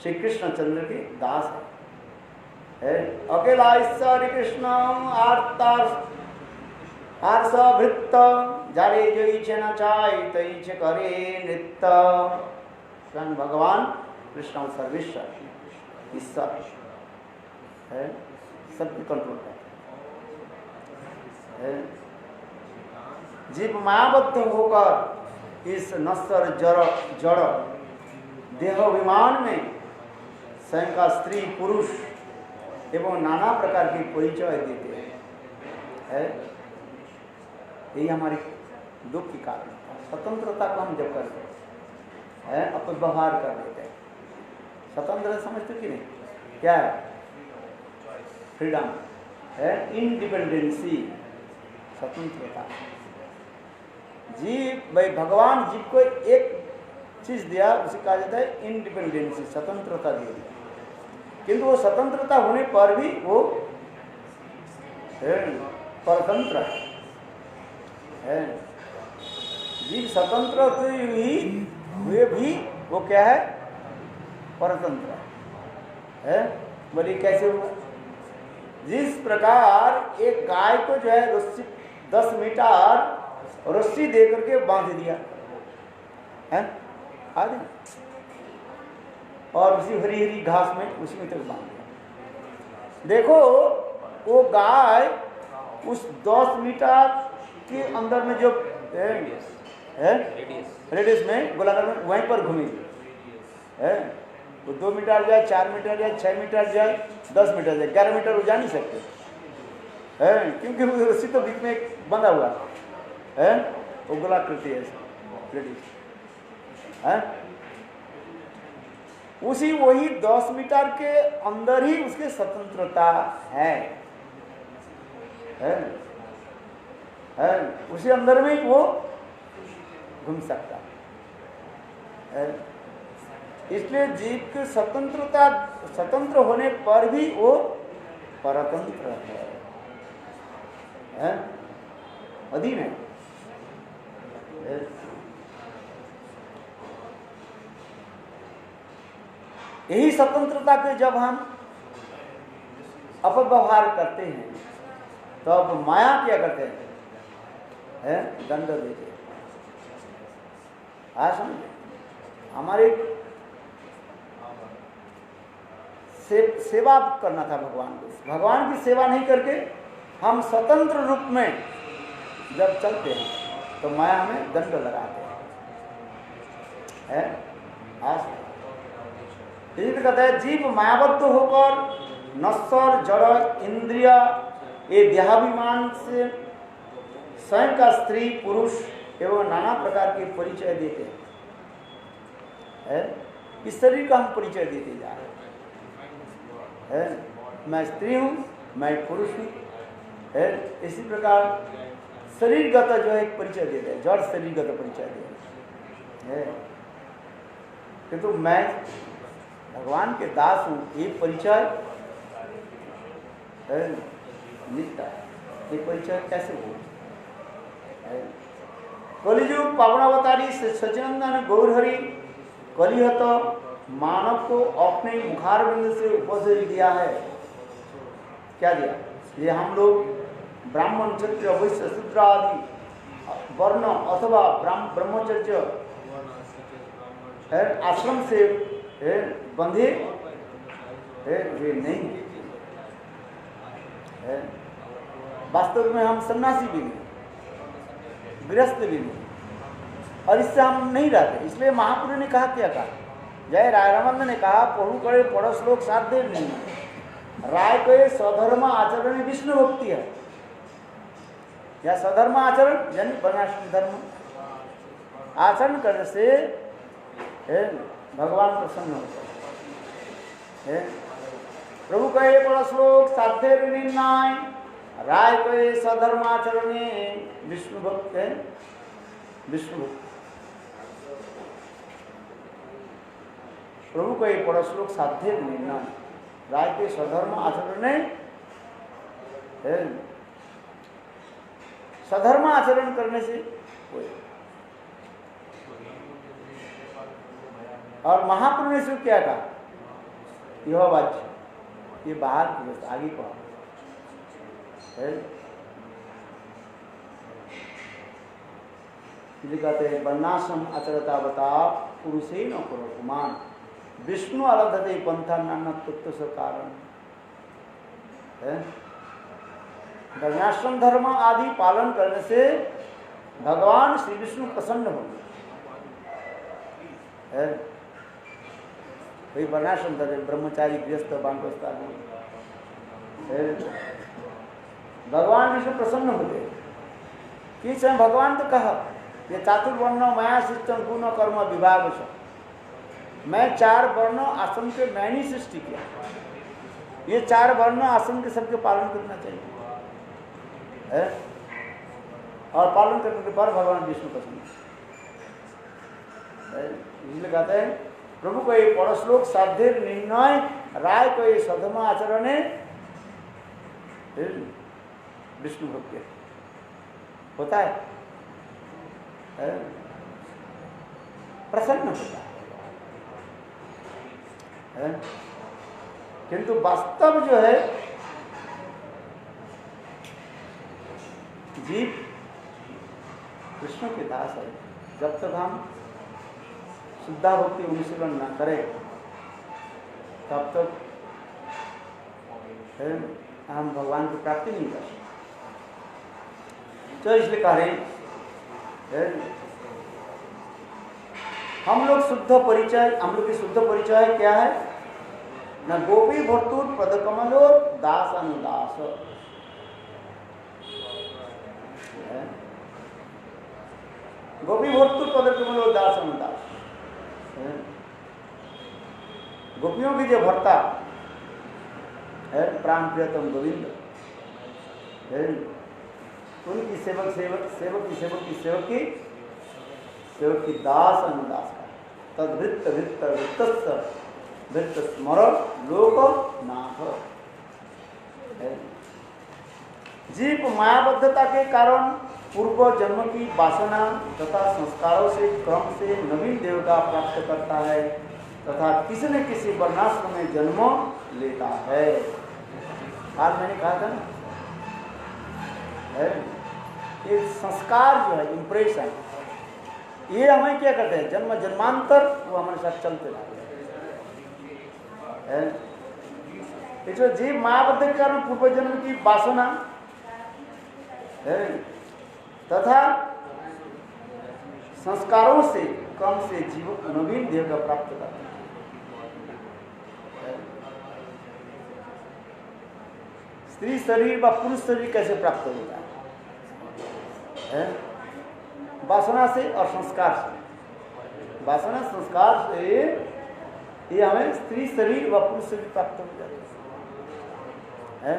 श्री कृष्ण चंद्र के दास है। अकेला ईश्वर कृष्ण आर्षभृत जारे जो इच्छे न चाहे तो इच्छे करे नृत्य। स्वयं भगवान कृष्ण सर्वेश्वर ईश्वर है, सबको कंट्रोल है। जीव मायाबद्ध होकर इस नश्वर जड़ देहाभिमान में स्वयं का स्त्री पुरुष एवं नाना प्रकार की परिचय देते हैं, यही हमारी दुख की कारण है। स्वतंत्रता को हम जब करते हैं अपव्यवहार कर देते हैं। स्वतंत्र समझते कि नहीं, क्या है? फ्रीडम है, इंडिपेंडेंसी, स्वतंत्रता। जीव भाई भगवान जीव को एक चीज दिया, उसे कहा जाता है इंडिपेंडेंसी, स्वतंत्रता दी। किंतु वो स्वतंत्रता होने पर भी वो परतंत्र है। जीव स्वतंत्र हुए भी वो क्या है? परतंत्र है। बोलिए कैसे हुआ? जिस प्रकार एक गाय को जो है रस्सी 10 मीटर रस्सी दे करके बांध दिया है आदि, और उसी हरी हरी घास में उसी में तक बांध दिया। देखो वो गाय उस 10 मीटर के अंदर में जो रेडियस में गोलाकार में वहीं पर घूमेगी है। वो 2 मीटर जाए, 4 मीटर जाए, 6 मीटर जाए, 10 मीटर जाए, 11 मीटर वो जा नहीं सकते है, क्योंकि वो रस्सी तो बीच में बंधा हुआ है। वो गोलाकृति है है। उसी वही 10 मीटर के अंदर ही उसकी स्वतंत्रता है। उसी अंदर में ही वो घूम सकता है। इसलिए जीव की स्वतंत्र होने पर भी वो परतंत्र है, अधीन है। यही स्वतंत्रता के जब हम अपव्यवहार करते हैं तो अब माया क्या करते हैं? दंड देते हैं। समझे? हमारी सेवा करना था भगवान को। भगवान की सेवा नहीं करके हम स्वतंत्र रूप में जब चलते हैं तो माया हमें दंड लगाते हैं। इसलिए कहता है जीव मायाबद्ध होकर नश्वर जड़ इंद्रिय ये देहाभिमान से स्वयं का स्त्री पुरुष एवं नाना प्रकार के परिचय देते हैं। इस शरीर का हम परिचय देते जा रहे हैं। मैं स्त्री हूँ, मैं पुरुष हूँ। इसी प्रकार शरीरगत जो है एक परिचय देते हैं, जड़ शरीरगत परिचय देते हैं। किंतु मैं भगवान के दास हूँ, ये परिचय मिलता है। ये परिचय कैसे हो? कलिजुग पावनावतारी सच्चिदानंद गौरहरि कलिहत मानव को अपने मुखारविंद से उपदेश दिया है। क्या दिया? ये हम लोग ब्राह्मण क्षत्रिय वैश्य शूद्र आदि वर्ण अथवा ब्रह्मचर्य आश्रम से बंधे वे नहीं है। वास्तव में हम सन्यासी भी नहीं, गृहस्थ भी नहीं, और इससे हम नहीं रहते। इसलिए महापुरुष ने कहा, क्या कहा? जय राय रामानंद ने कहा, पढ़ू करे पढ़ो श्लोक साध्य नहीं, राय के स्वधर्म आचरण में विष्णु भक्ति है। या स्वधर्म आचरण यानी वर्णाश्रम धर्म आचरण करने से भगवान प्रसन्न होते हैं। प्रभु कहे पढ़ो श्लोक साध्य निर्णय, राय कहे स्वधर्माचरणे विष्णु भक्त है। विष्णु भक्त प्रभु कहे पढ़ो श्लोक साध्य निर्णय, राय के स्वधर्म आचरणे स्वधर्म आचरण करने से कोई। और महापुरुष ने से क्या कहा? यह वाच्य, ये बाहर की बस आगे कहा कहते हैं वर्णाश्रम आचरता बता पुरुषे न करो कुमान विष्णु आराधते पंथा नाना तत्व से कारण। वर्णाश्रम धर्म आदि पालन करने से भगवान श्री विष्णु प्रसन्न होंगे। वही वर्णाश्रम धर्म ब्रह्मचारी गृहस्थ बानप्रस्थ भगवान विष्णु प्रसन्न होते। किस भगवान तो कहा ये चातुर्वर्ण माया सिस्टम गुण कर्म विभाग से मैं 4 वर्ण आश्रम के मैंने सृष्टि किया। ये 4 वर्ण आश्रम के सबके पालन करना चाहिए है? और पालन करने के बाद भगवान विष्णु प्रसन्न। इसलिए कहते हैं प्रभु को ये पढ़ो श्लोक साध्य निर्णय, राय को ये सधर्म आचरण विष्णु भक्त होता है? प्रसन्न होता है। किंतु वास्तव जो है जीव कृष्ण के दास है। जब तक हम शुद्धा भक्ति अनुशीलन न करें तब तक हम भगवान की प्राप्ति नहीं कर सकते। तो इसलिए कह रहे हम लोग की शुद्ध परिचय क्या है? न गोपी भर्तुर पदकमलो दास अनुदास। गोपी भर्तुर पदकमलो दास अनुदास। गोपियों की जो भर्ता है प्राण प्रियतम गोविंद, उनकी सेवक की दास अनुदास का तद्वृत्त वृत्त वृत्तस्थ वृत्त स्मर लोक नाथ। जीव मायाबद्धता के कारण पूर्व जन्म की वासना तथा संस्कारों से क्रम से नवीन देव का प्राप्त करता है तथा किसी न किसी वर्णाश्रम में जन्म लेता है। आज मैंने कहा था ना, ये संस्कार जो है इम्प्रेशन, ये हमें क्या करते हैं? जन्म जन्मांतर वो हमारे साथ चलते रहते हैं। जो जीव मायाबद्ध के कारण पूर्व जन्म की वासना तथा संस्कारों से कम से जीव नवीन देह का प्राप्त करता है। स्त्री शरीर व पुरुष शरीर कैसे प्राप्त होता है? वासना से और संस्कार से। वासना संस्कार से ये हमें स्त्री शरीर व पुरुष शरीर प्राप्त हो जाता है।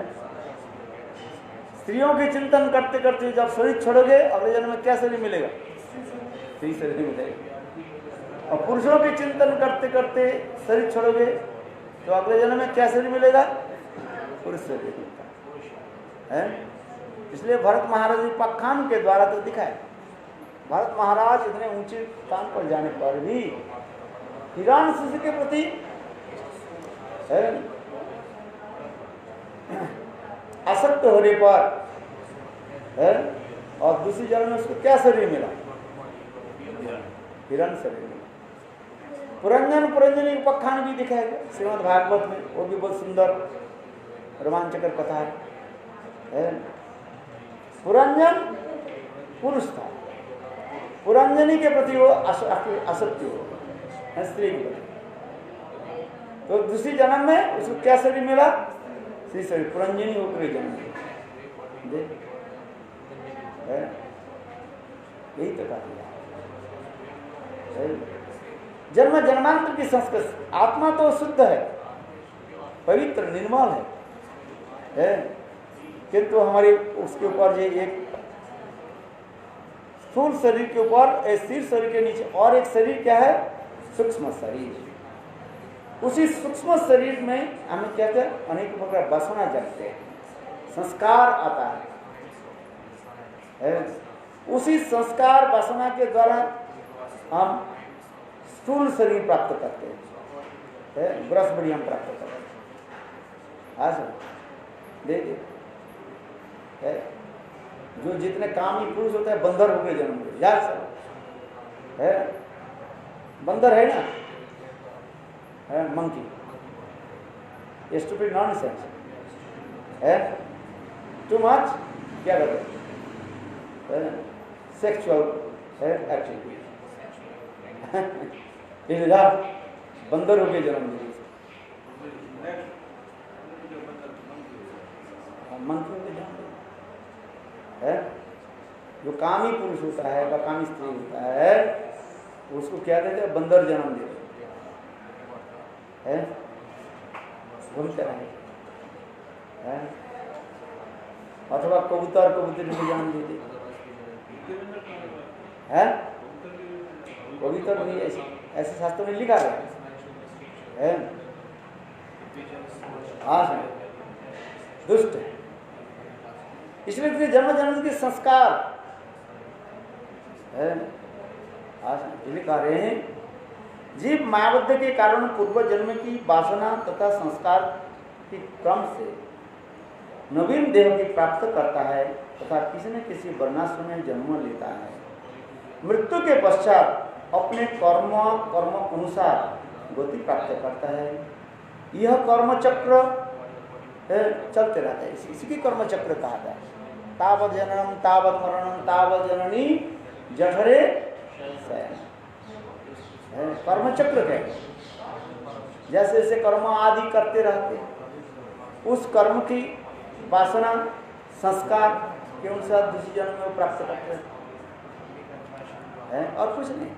स्त्रियों के चिंतन करते करते जब शरीर छोड़ोगे अगले जन्म में क्या शरीर मिलेगा? स्त्री शरीर मिलेगा। और पुरुषों के चिंतन करते करते शरीर छोड़ोगे तो अगले जन्म में क्या शरीर मिलेगा? पुरुष शरीर मिलता है। इसलिए भरत महाराज उपाख्यान के द्वारा तो दिखाए। भरत महाराज इतने ऊंचे स्थान पर जाने पर भी हिरण्यशिशु के प्रति आसक्त होने पर और दूसरी जन्म में उसको क्या शरीर मिला? हिरण शरीर मिला। पुरंजनी उपाख्यान भी दिखाएगा श्रीमद् भागवत में, वो भी बहुत सुंदर रोमांचकर कथा है। पुरंजन पुरुष था, पुरंजनी के प्रति वो आसक्ति हो स्त्री के प्रति। तो दूसरी जन्म में उसको क्या शरीर मिला? स्त्री शरीर, पुरंजनी होकर जन्म देख। यही तो कहा जन्म जन्मांतर की संस्कृत। आत्मा तो शुद्ध है, पवित्र निर्मल है, किंतु हमारे उसके ऊपर ये एक स्थूल शरीर के ऊपर, स्थिर शरीर के नीचे और एक शरीर क्या है? सूक्ष्म शरीर। उसी सूक्ष्म शरीर में हमें क्या कहते हैं? अनेक प्रकार वासना जगते हैं, संस्कार आता है। उसी संस्कार वासना के द्वारा हम स्थूल शरीर प्राप्त करते हैं, ब्रस बड़ी हम प्राप्त करते हैं। हाँ सर, देखिए जो जितने कामी पुरुष होते हैं बंदर होकर जन्म ले। याद सर है, बंदर है ना, है मंकी। स्टूपिड नॉनसेंस है, टू मच क्या करते हैं? Sexual activity. बंदर होकर जन्म ले, मंकी होकर जन्म है। जो कामी पुरुष होता है या कामी स्त्री होता है उसको क्या कहते हैं? बंदर जन्म दे है, घूमते हैं। अथवा कबूतर कबूतर को जन्म देते है। कबूतर नहीं, ऐसे शास्त्रों में लिखा है। हाँ दुष्ट है, इसलिए इसके जन्म जन्म के संस्कार है। इसलिए कह रहे हैं जीव मायाबद्ध के कारण पूर्व जन्म की वासना तथा संस्कार के क्रम से नवीन देह की प्राप्त करता है तथा किसी न किसी वर्णाश्रम में जन्म लेता है। मृत्यु के पश्चात अपने कर्म अनुसार गति प्राप्त करता है। यह कर्म चक्र चलते रहता है, इसी की कर्म चक्र कहा जाए। तावत जननम तावत मरणम तावत जननी जठरे शयनम, कर्म चक्र है। जैसे जैसे कर्म आदि करते रहते हैं, उस कर्म की वासना संस्कार के अनुसार दूसरी जन्म में प्राप्त करते हैं और कुछ नहीं।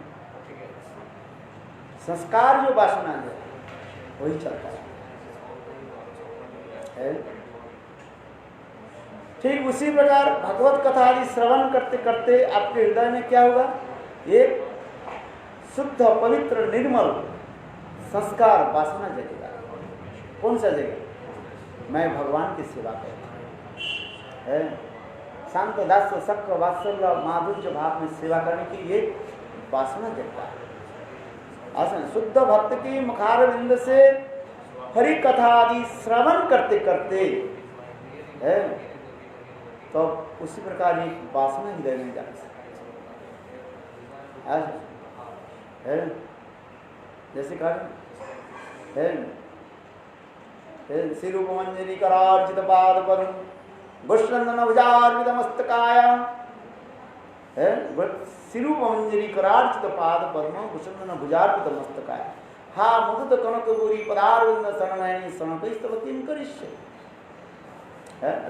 संस्कार जो वासना है वही चलता है। ठीक उसी प्रकार भगवत कथा आदि श्रवण करते करते आपके हृदय में क्या होगा? एक शुद्ध पवित्र निर्मल संस्कार वासना जगेगा। कौन सा जगेगा? मैं भगवान की सेवा करता है। शांत दास्य शक्र वात्सल्य माधुर्य भाव में सेवा करने की एक वासना जगता है। आसन शुद्ध भक्त की मुखार बिंद से हरि कथा आदि श्रवण करते करते है तो उसी प्रकार एक वासना हृदय में जाती है। जैसे कहा श्री रूप मंजरी करार्चित पाद पद्म गुष्ठनंदन भुजार्पित मस्तकाय श्री रूप मंजरी करार्चित पाद पद्म गुष्ठनंदन भुजार्पित मस्तकाय हा मुदित कनक गौरी पदारविंद शरणयनी शरणकैस्तवतीं करिष्ये।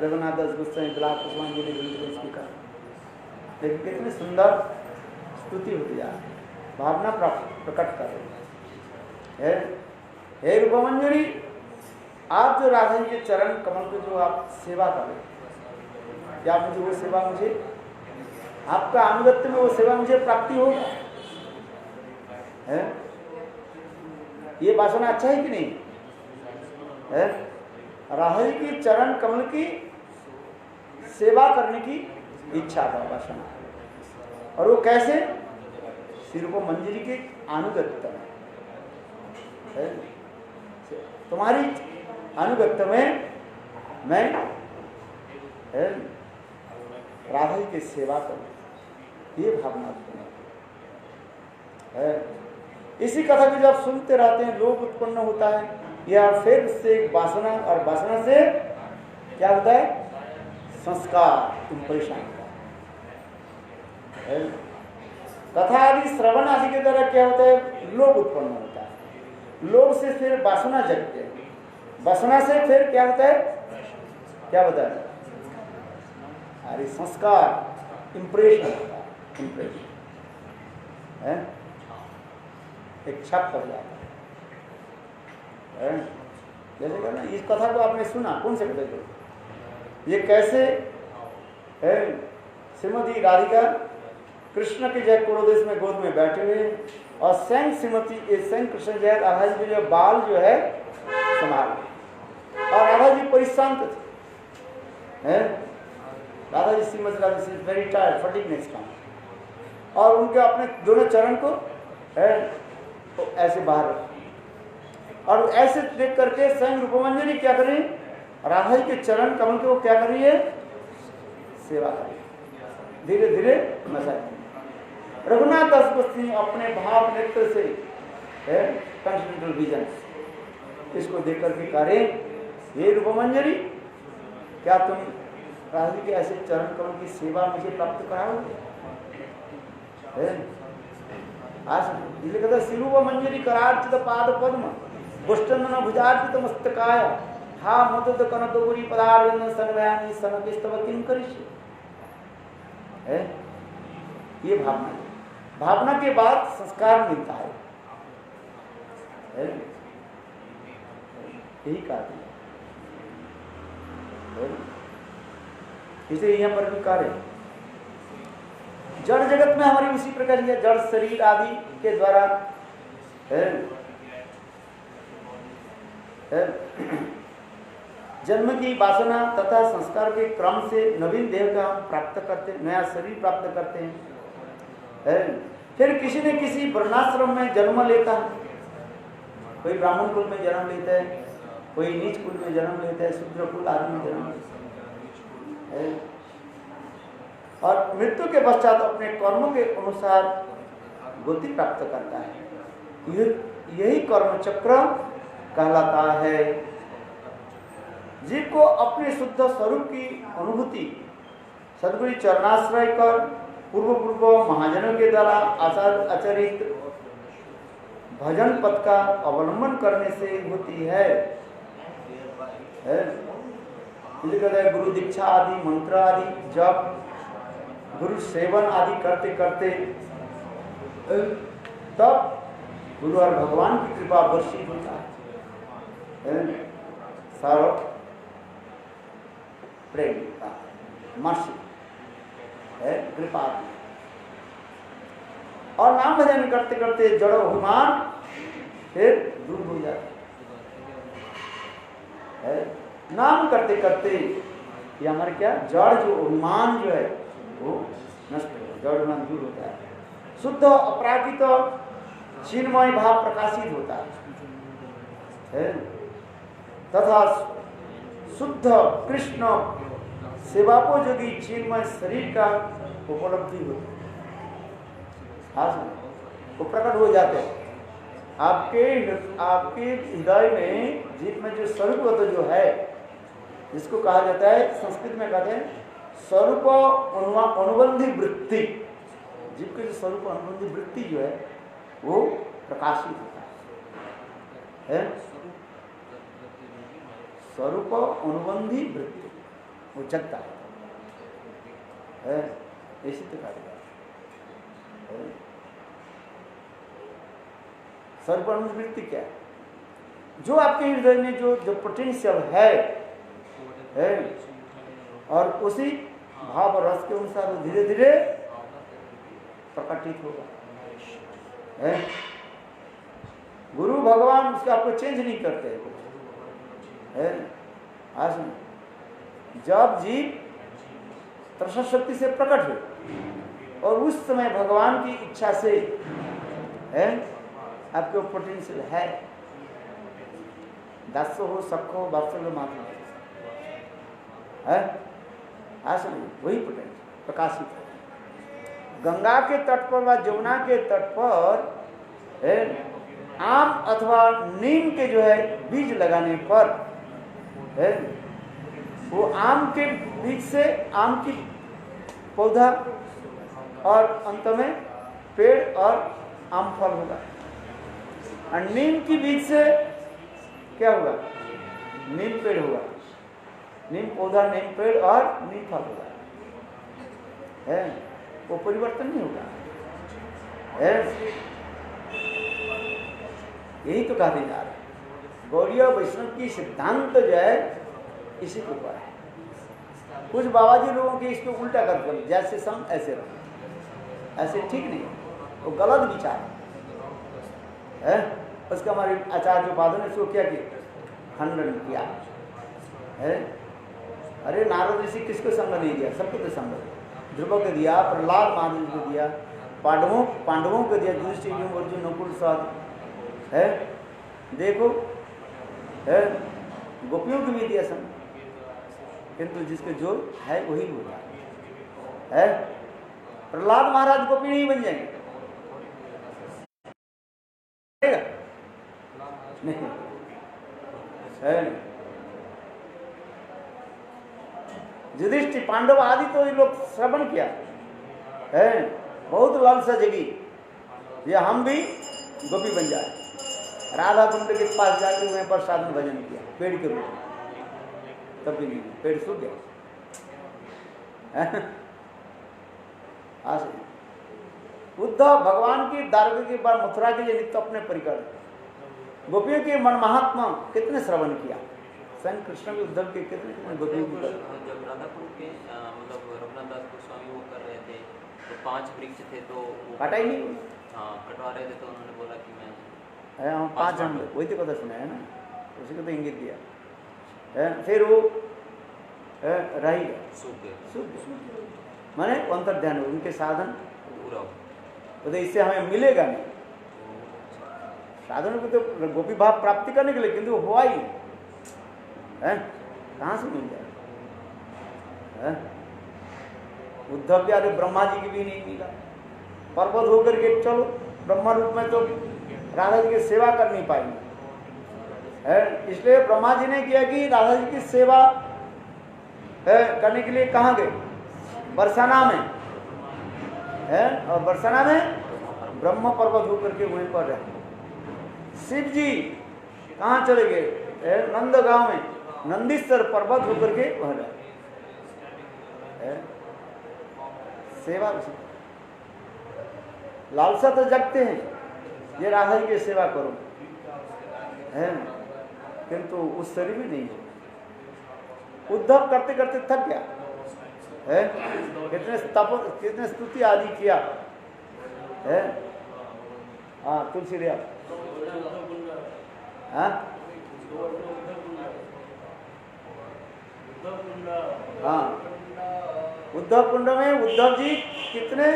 रघुनाथ दास गोस्वामी बिलाप पुष्पांजलि ग्रंथ में कहा, लेकिन कितनी सुंदर स्तुति होती है, भावना प्रकट कर रही है। हे रूप मंजरी, आप जो राधा जी के चरण कमल को जो आप सेवा कर रहे, क्या मुझे वो सेवा मुझे आपका अनुगत्य में वो सेवा मुझे प्राप्ति होगा? है ये वासना अच्छा है कि नहीं है? राधा जी की चरण कमल की सेवा करने की इच्छा का वासना, और वो कैसे? श्री रूप मंजरी के अनुगत्य में, तुम्हारी अनुगत्य में मैं राधा जी की सेवा करूं, ये भावना है। इसी कथा को जब सुनते रहते हैं लोभ उत्पन्न होता है, या फिर उससे वासना, और वासना से क्या होता है? संस्कार इंप्रेशन होता है। कथा आदि श्रवण आदि के द्वारा क्या होता है? लोभ उत्पन्न होता है। लोभ से फिर वासना जगते हैं, वासना से फिर क्या होता है? क्या बताया? अरे संस्कार इंप्रेशन होता है, इंप्रेशन है, एक छप पड़ जाता है। जैसे कहना, इस कथा को आपने सुना, कौन से कथा को? ये कैसे है? श्रीमती राधिका कृष्ण के जय क्रोधेश में गोद में बैठे हुए, और स्वयं स्वयं कृष्ण जय राधा जी जो बाल जो है संभाल, और राधा जी परिश्रांत थे। Radha ji Shrimati Radha ji very tired, fatigue next काम, और उनके अपने दोनों चरण को तो ऐसे बाहर रखी, और ऐसे देख करके स्वयं रूपमंजरी क्या कर रही? राधा जी के चरण कमल के वो क्या कर रही है? सेवा कर रही है, धीरे धीरे मसाज। रघुनाथ दास गोस्वामी अपने भाव नेत्र से ट्रांसलेंटल विजन इसको देख करके कह रहे, ये रूपमंजरी, क्या तुम राधा जी के ऐसे चरण कमल की सेवा मुझे प्राप्त कराओगे? इसलिए कहता श्री रूप मंजरी करार्चित पाद पद्म गुष्ठनंदन भुजार्पित मस्तकाय हा मुदित कनक गौरी पदारविंद शरणयनी शरणकैस्तवतीं करिष्ये। ये भावना है। भावना के बाद संस्कार मिलता है, यही कारण है। इसलिए यहाँ पर भी कार्य जड़ जगत में हमारी उसी प्रकार की जड़ शरीर आदि के द्वारा जन्म की वासना तथा संस्कार के क्रम से नवीन देह का प्राप्त करते, नया शरीर प्राप्त करते हैं, है? फिर किसी न किसी वर्णाश्रम में जन्म लेता है। कोई ब्राह्मण कुल में जन्म लेता है, कोई नीच कुल में जन्म लेता है, शूद्र कुल आदि में जन्म लेता है, और मृत्यु के पश्चात अपने कर्मों के अनुसार गति प्राप्त करता है। यही कर्म चक्र कहलाता है। जीव को अपने शुद्ध स्वरूप की अनुभूति सद्गुरु चरणाश्रय कर पूर्व महाजनों के द्वारा आचरित भजन पथ का अवलंबन करने से होती है। कहते हैं गुरु दीक्षा आदि मंत्र आदि जब गुरु सेवन आदि करते करते तब गुरु और भगवान की कृपा वर्षित होता है। सारो प्रेम का मर्सी है, कृपा। और नाम भजन करते करते जड़ अभिमान फिर दूर हो जाता है। नाम करते करते ये हमारे क्या जड़ जो अभिमान जो है वो नष्ट हो, जड़ अभिमान दूर होता है। शुद्ध अपराकित चिन्मय भाव प्रकाशित होता है तथा शुद्ध कृष्ण सेवापोयोगी चिन्मय शरीर का उपलब्धि होती है, वो प्रकट हो जाते हैं। आपके हृदय में जीव में जो स्वरूप जो है, जिसको कहा जाता है, संस्कृत में कहते हैं स्वरूप अनुबंधी वृत्ति। जीव के जो स्वरूप अनुबंधी वृत्ति जो है वो प्रकाशित होता है। स्वरूप अनुबंधी वृत्ति वो जगता है, ऐसी तो कहा जाता है। स्वरूप अनुबंधी वृत्ति क्या है? जो आपके हृदय में जो पोटेंशियल है और उसी भाव और रस के अनुसार वो धीरे धीरे प्रकटित होगा। गुरु भगवान उसका आपको चेंज नहीं करते है। आज जब जीव तृष्णा शक्ति से प्रकट हो और उस समय भगवान की इच्छा से है आपके पोटेंशियल है, दासो हो सखो वात्सल्य मात्र है, आज वही पोटेंशियल प्रकाशित है। गंगा के तट पर व जमुना के तट पर है आम अथवा नीम के जो है बीज लगाने पर है, वो आम के बीज से आम की पौधा और अंत में पेड़ और आम फल होगा। और नीम की बीज से क्या होगा? नीम पेड़ होगा, नीम पौधा, नीम पेड़ और नीम फल होगा, है वो परिवर्तन नहीं होगा। यही तो कहते जा रहा है। गौड़ीय वैष्णव की सिद्धांत जो है इसी के ऊपर है। कुछ बाबाजी लोगों के इसको उल्टा करते हैं, जैसे सम ऐसे रहो, ऐसे ठीक नहीं, वो गलत विचार है। उसका हमारे आचार्य उपाध्याय ने इसको क्या किया? खंडन किया है। अरे नारद ऋषि किसको संग नहीं दिया? सबको तो संग दिया। ध्रुव को दिया, प्रहलाद महादेव को दिया, पांडवों को दिया, युधिष्ठिर अर्जुन नकुल सहदेव है, देखो है, गोपियों को भी दिया संग, किंतु जिसके जो है वही होता है। प्रहलाद महाराज गोपी नहीं बन जाएंगे, नहीं है। युधिष्ठिर, पांडव आदि तो ये लोग श्रवण किया है, बहुत लालसा जगी ये हम भी गोपी बन जाए। राधा कुंड के पास जाकर उन्हें प्रसाद में भजन किया पेड़ के रूप में, तब भी नहीं, पेड़ सूख गया। उद्धव भगवान की द्वारका के बाद मथुरा के लिए नित्य अपने परिकर, गोपियों के मन महात्मा कितने श्रवण किया, स्वयं कृष्ण के उद्धव के कितने गोपियों की। जब राधापुर के मतलब रघुनाथ दास गोस्वामी वो कर रहे थे तो 5 वृक्ष थे तो काटा ही नहीं। हाँ कटवा रहे थे तो उन्होंने बोला कि मैं हम 5 जन वही तो कथा सुना है ना, उसी को तो इंगित दिया फिर वो रहेगा सूख गए शुद्ध, माने अंतर ध्यान उनके साधन पूरा हो। तो इससे हमें मिलेगा नहीं। साधन को तो गोपी भाव प्राप्ति करने के लिए, किंतु हुआ ही है, कहाँ से मिल जाए? उद्धव भी अरे ब्रह्मा जी की भी नहीं मिला, पर्वत होकर के चलो ब्रह्मा रूप में तो राधा जी की सेवा कर नहीं पाएंगे, है इसलिए ब्रह्मा जी ने किया कि राधा जी की सेवा करने के लिए कहाँ गए? बरसाना में है, और बरसाना में ब्रह्म पर्वत होकर के वहीं पर रहे। शिव जी कहाँ चले गए? नंद गांव में नंदीश्वर पर्वत होकर के वह रहे। सेवा लालसा तो जगते हैं, ये राधा जी की सेवा करो, है किंतु उस शरीर में नहीं है। उद्धव करते करते थक गया है, कितने स्तुति आदि किया है। हाँ तुलसी रिया, हाँ उद्धव कुंड में उद्धव जी कितने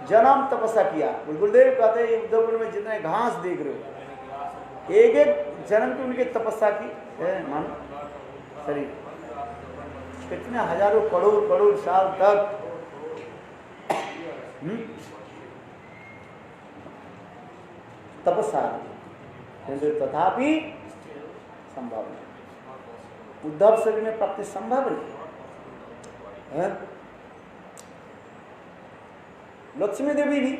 जन्म तपस्या किया। गुरुदेव कहते हैं उद्धव कुंड में जितने घास देख रहे हो, एक एक जन्म की उनकी तपस्या की है। मन शरीर कितने हजारों करोड़ साल तक तपस्या, किंतु तथापि संभव नहीं। उद्धव शरीर में प्राप्ति संभव नहीं है। लक्ष्मी देवी भी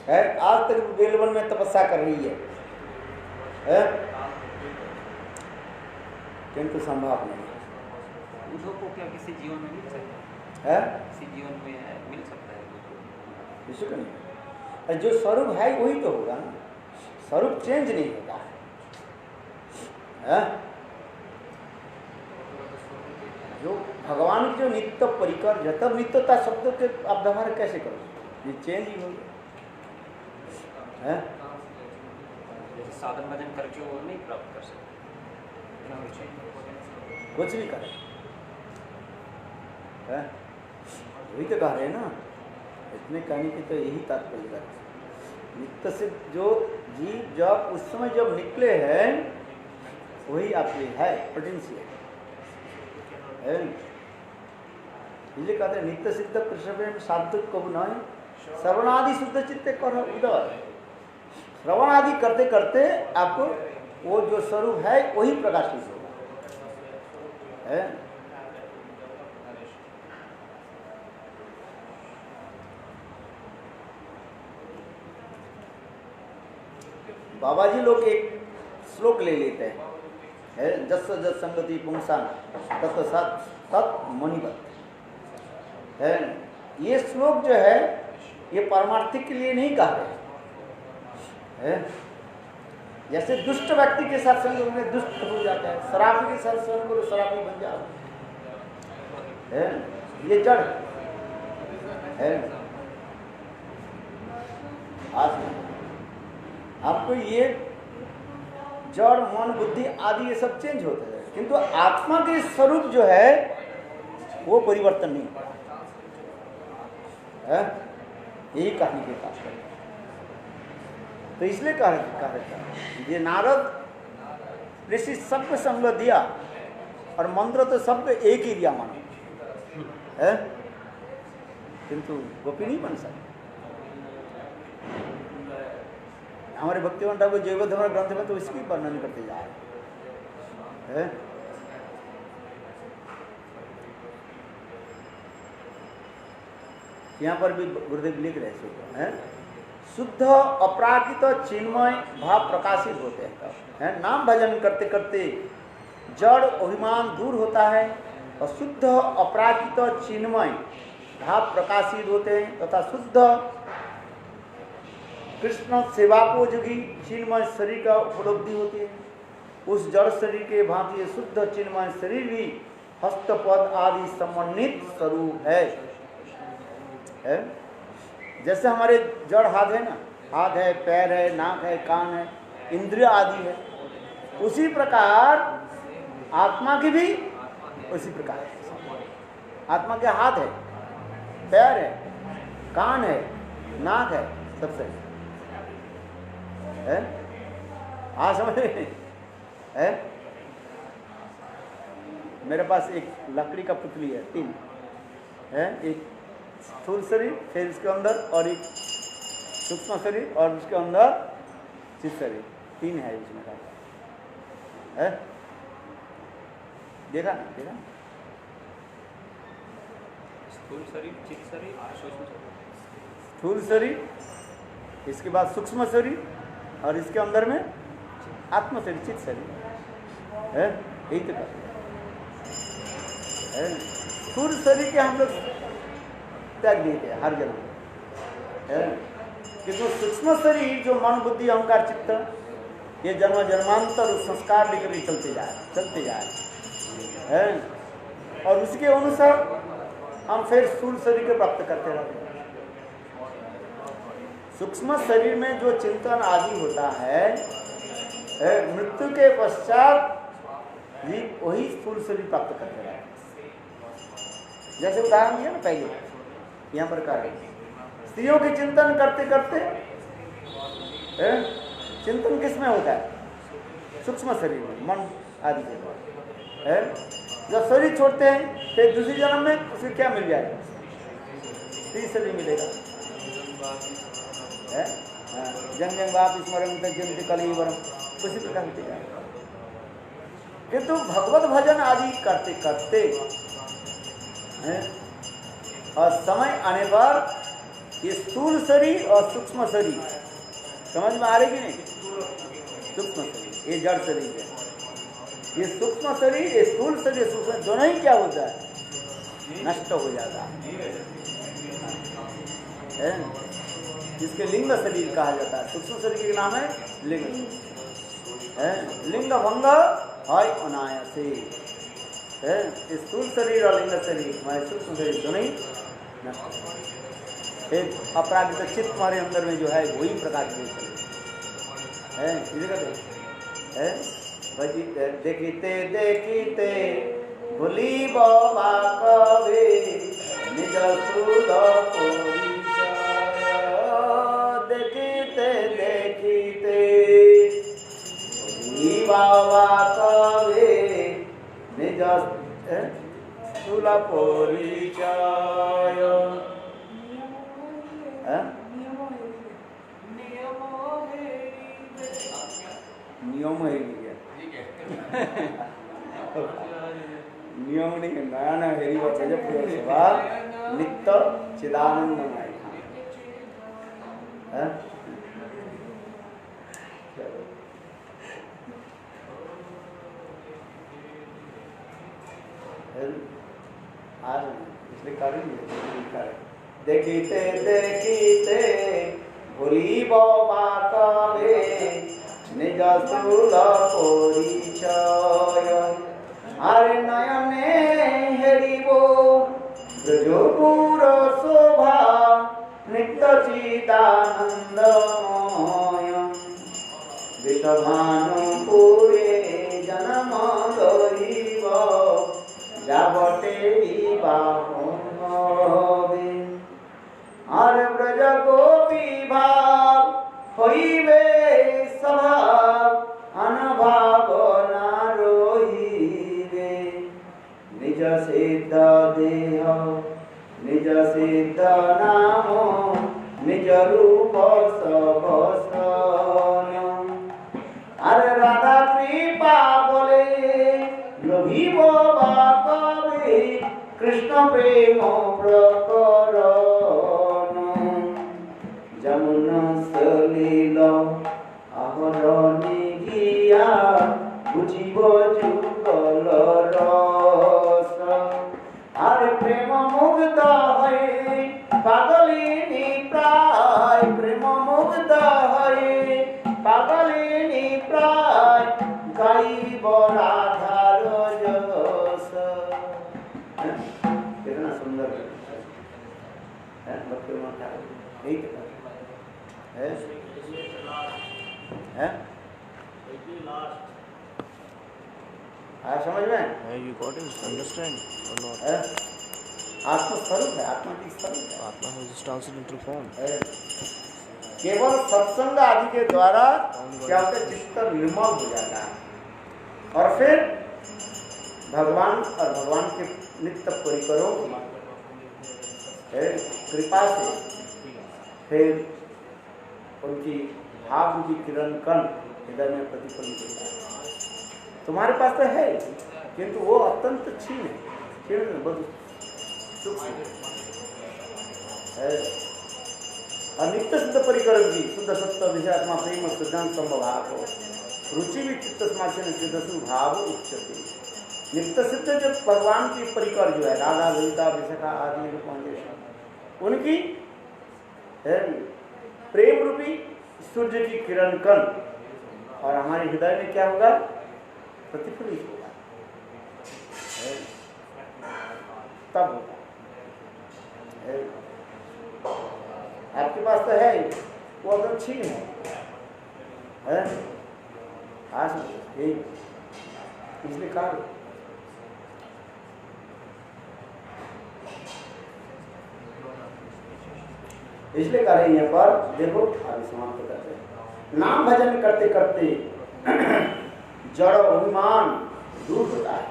है, आज तक बेलवन में तपस्या कर रही है, किंतु संभव नहीं। उद्धव को क्या किसी जीवन में मिल सकता है? किसी जीवन में मिल सकता है? विश्व का नहीं, जो स्वरूप है वही तो होगा ना, स्वरूप चेंज नहीं होता है। जो भगवान की जो नित्य परिकर, जब नित्यता शब्द के आप व्यवहार कैसे करो, ये चेंज ही होगा है। साधन भजन करके वो नहीं प्राप्त कर सकते, कुछ नहीं करे है। वही तो कह रहे हैं ना, इतने कहने की तो यही तात्पर्य है। नित्य से जो जीव जब उस समय जब निकले हैं वही आपके है पोटेंशियल है। इसलिए कहते हैं नित्य सिद्ध कृष्ण प्रेम साधु कबू नहीं, श्रवणादि शुद्ध चित्ते करो उदय। श्रवण आदि करते करते आपको वो जो स्वरूप है वही प्रकाशित होगा है। बाबा जी लोग एक श्लोक ले लेते हैं, है जस जस संगति पुंसान तत् सत तत् मणिवत है। ये श्लोक जो है ये परमार्थिक के लिए नहीं कहा है। जैसे दुष्ट व्यक्ति के साथ संग में दुष्ट हो जाता है, शराबी के साथ संग करो शराबी बन जाओ है, ये जड़ है। आज आपको ये जड़ मन बुद्धि आदि ये सब चेंज होते हैं, किंतु आत्मा के स्वरूप जो है वो परिवर्तन नहीं है। यही कहानी के पास है। तो इसलिए कहा ये नारद ऋषि सबको संग दिया और मंत्र तो सबको एक ही दिया मानो है, किंतु गोपी नहीं बन सकती। हमारे भक्तिवान ठाकुर जैव धर्म ग्रंथ में तो इसकी वर्णन करते जा रहे हैं। यहाँ पर भी गुरुदेव लिख रहे हैं शुद्ध अपराकृत चिन्मय भाव प्रकाशित होते हैं। नाम भजन करते करते जड़ अभिमान दूर होता है और शुद्ध अपराकृत चिन्मय भाव प्रकाशित होते हैं तथा शुद्ध कृष्ण सेवापोजगी चिन्मय शरीर का उपलब्धि होती है। उस जड़ शरीर के भांति शुद्ध चिन्मय शरीर भी हस्तपद आदि समन्वित स्वरूप है। जैसे हमारे जड़ हाथ है ना, हाथ है, पैर है, नाक है, कान है, इंद्रिय आदि उसी प्रकार आत्मा की भी उसी प्रकार। आत्मा के हाथ है, पैर है, कान है, नाक है, सब सही है। हाँ समझ है। मेरे पास एक लकड़ी का पुतली है, 3 है, एक स्थूल शरीर, फिर इसके अंदर और एक सूक्ष्म शरीर और उसके अंदर चित्त शरीर, 3 है इसमें है। देखा ना, देखा स्थूल शरीर, चित्त शरीर, सूक्ष्म शरीर। स्थूल शरीर, इसके बाद सूक्ष्म शरीर और इसके अंदर में आत्म शरीर, चित्त शरीर है। यही तो बात है। स्थूल शरीर के हम लोग त्याग दिए थे हर जन्म है, किंतु सूक्ष्म शरीर जो मन बुद्धि अहंकार चित्त, ये जन्म जन्मांतर उस संस्कार लेकर के चलते जाए है। और उसके अनुसार हम फिर स्थूल शरीर को प्राप्त करते रहते हैं। सूक्ष्म शरीर में जो चिंतन आदि होता है मृत्यु के पश्चात भी वही स्थूल शरीर प्राप्त करते रहते हैं। जैसे उदाहरण दिया ना पहले, यहाँ पर कहा स्त्रियों के चिंतन करते करते चिंतन किस में होता है? सूक्ष्म शरीर में, मन आदि के द्वारा है। जब शरीर छोड़ते हैं फिर दूसरी जन्म में उसे क्या मिल जाएगा? स्त्री शरीर मिलेगा है। जंग जंग बाप स्मरण तक जंग कलीवरम, उसी प्रकार होते जाएगा। किंतु भगवत भजन आदि करते करते है और समय आने पर ये स्थूल शरीर और सूक्ष्म शरीर समझ में आ रही कि नहीं? सूक्ष्म शरीर ये जड़ शरीर है, ये सूक्ष्म शरीर, ये स्थूल शरीर, सूक्ष्म दोनों ही क्या होता है? नष्ट हो जाता है। जिसके लिंग शरीर कहा जाता है। सूक्ष्म शरीर के नाम है लिंग है। लिंग भंग है अनायासे है। स्थूल शरीर और लिंग शरीर हमारे सूक्ष्म शरीर दोनों ही नष्ट। एक अपराधित चित्त हमारे अंदर में जो है वही प्रकाश है। इसे कहते हैं देखते देखते भूली बाबा कवे निज सुध देखते देखते भूली बाबा कवे निज स्थूल परिचय। नियम है नियम नहीं है, नया नया हेरी व गजब सेवा नित्य चिदानंदमय है। इसलिए करेंगे देखते देखते भूली बाबा कवे निज स्थूल परिचय। आरे नयने हेरिबो ब्रजपुर शोभा नित्य चिदानंदमय। विषभानुपुरे जन्म लइब जाबटे बाहुवे। आरे ब्रज गोपी भाव হইবে স্বভাব অনভাবনা রহিবে। নিজ সিদ্ধ দেহ নিজ সিদ্ধ নাম নিজ রূপ সবসন। আর রাধা কৃপা বলে লোভিব বা কবে কৃষ্ণ প্রেম প্রকরণ। যমুনা সলিল আহরণে গিয়া বুঝিব যুগল রস। আর প্রেম মুগ্ধ হয়ে পাগলিনী প্রায়, প্রেম মুগ্ধ হয়ে পাগলিনী প্রায় গাইব রাধার যশ। कितना सुंदर है भक्ति माता यही है आया समझ में? You got it? Understand or not? है? आत्मस्वरूप है, आत्मा की स्वरूप है। Atma has transcendental form. है। केवल सत्संग आदि के द्वारा क्या होता है, चित्त निर्मल हो जाता है और फिर भगवान और भगवान के नित्य परिकरों कृपा से फिर उनकी भाव की किरण कण हृदय में प्रतिफलित होता है। तुम्हारे पास तो है किंतु वो अत्यंत क्षीण है, क्षीण बहुत सूक्ष्म है। और नित्य सिद्ध परिकर की शुद्ध सत्य विषयात्मा प्रेम सिद्धांत संभव रुचि भी चित्त समाचन सिद्धसु भाव उच्चते। नित्य सिद्ध जो भगवान की परिकर जो है राधा ललिता विशाखा आदि उनकी है प्रेम रूपी सूर्य की किरण कण और हमारे हृदय में क्या होगा, प्रतिफलित होगा, तब होगा। आपके पास तो है वो एकदम छीन है आज यही इसलिए कहा इसलिए कह रहे हैं पर देखो आगे समाप्त करते हैं। नाम भजन करते करते जड़ अभिमान दूर होता है,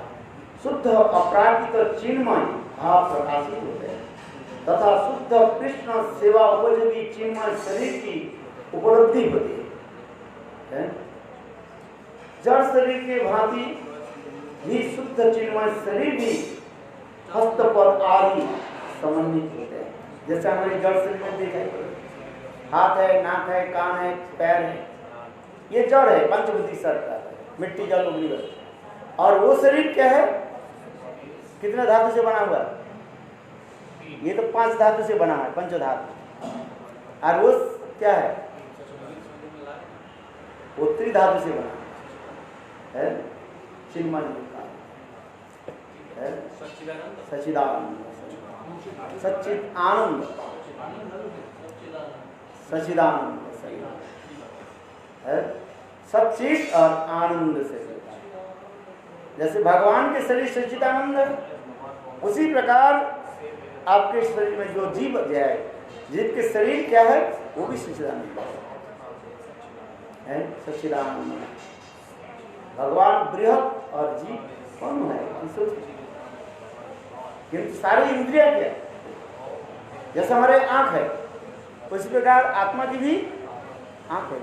शुद्ध अपराजित चिन्मय भाव प्रकाशित होते हैं तथा शुद्ध कृष्ण सेवा उपयोगी चिन्मय शरीर की उपलब्धि होती है। जड़ शरीर के भांति भी शुद्ध चिन्मय शरीर भी हस्तपद आदि समन्वित होते हैं। जैसे हमारे जड़ शरीर में देखा हाथ है, नाक है, कान है, पैर है, ये जड़ है, पंचभूति सरकार है, मिट्टी जल अग्नि। और वो शरीर क्या है, कितने धातु से बना हुआ है? ये तो 5 धातु से बना है, पंचधातु। और वो क्या है, वो त्रिधातु से बना है, चिन्मय का है, सच्चिदानंद, सच्चिद आनंद, सच्चिदानंद है, सच्चिद और आनंद से। जैसे भगवान के शरीर सच्चिदानंद है, उसी प्रकार आपके शरीर में जो जीव है, जीव के शरीर क्या है, वो भी सच्चिदानंद है, सच्चिदानंद। भगवान बृहत और जीव कौन है, किंतु सारी इंद्रिया क्या, जैसे हमारे आंख है उसी प्रकार आत्मा की भी आंख है,